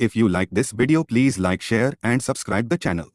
If you like this video, please like, share and subscribe the channel.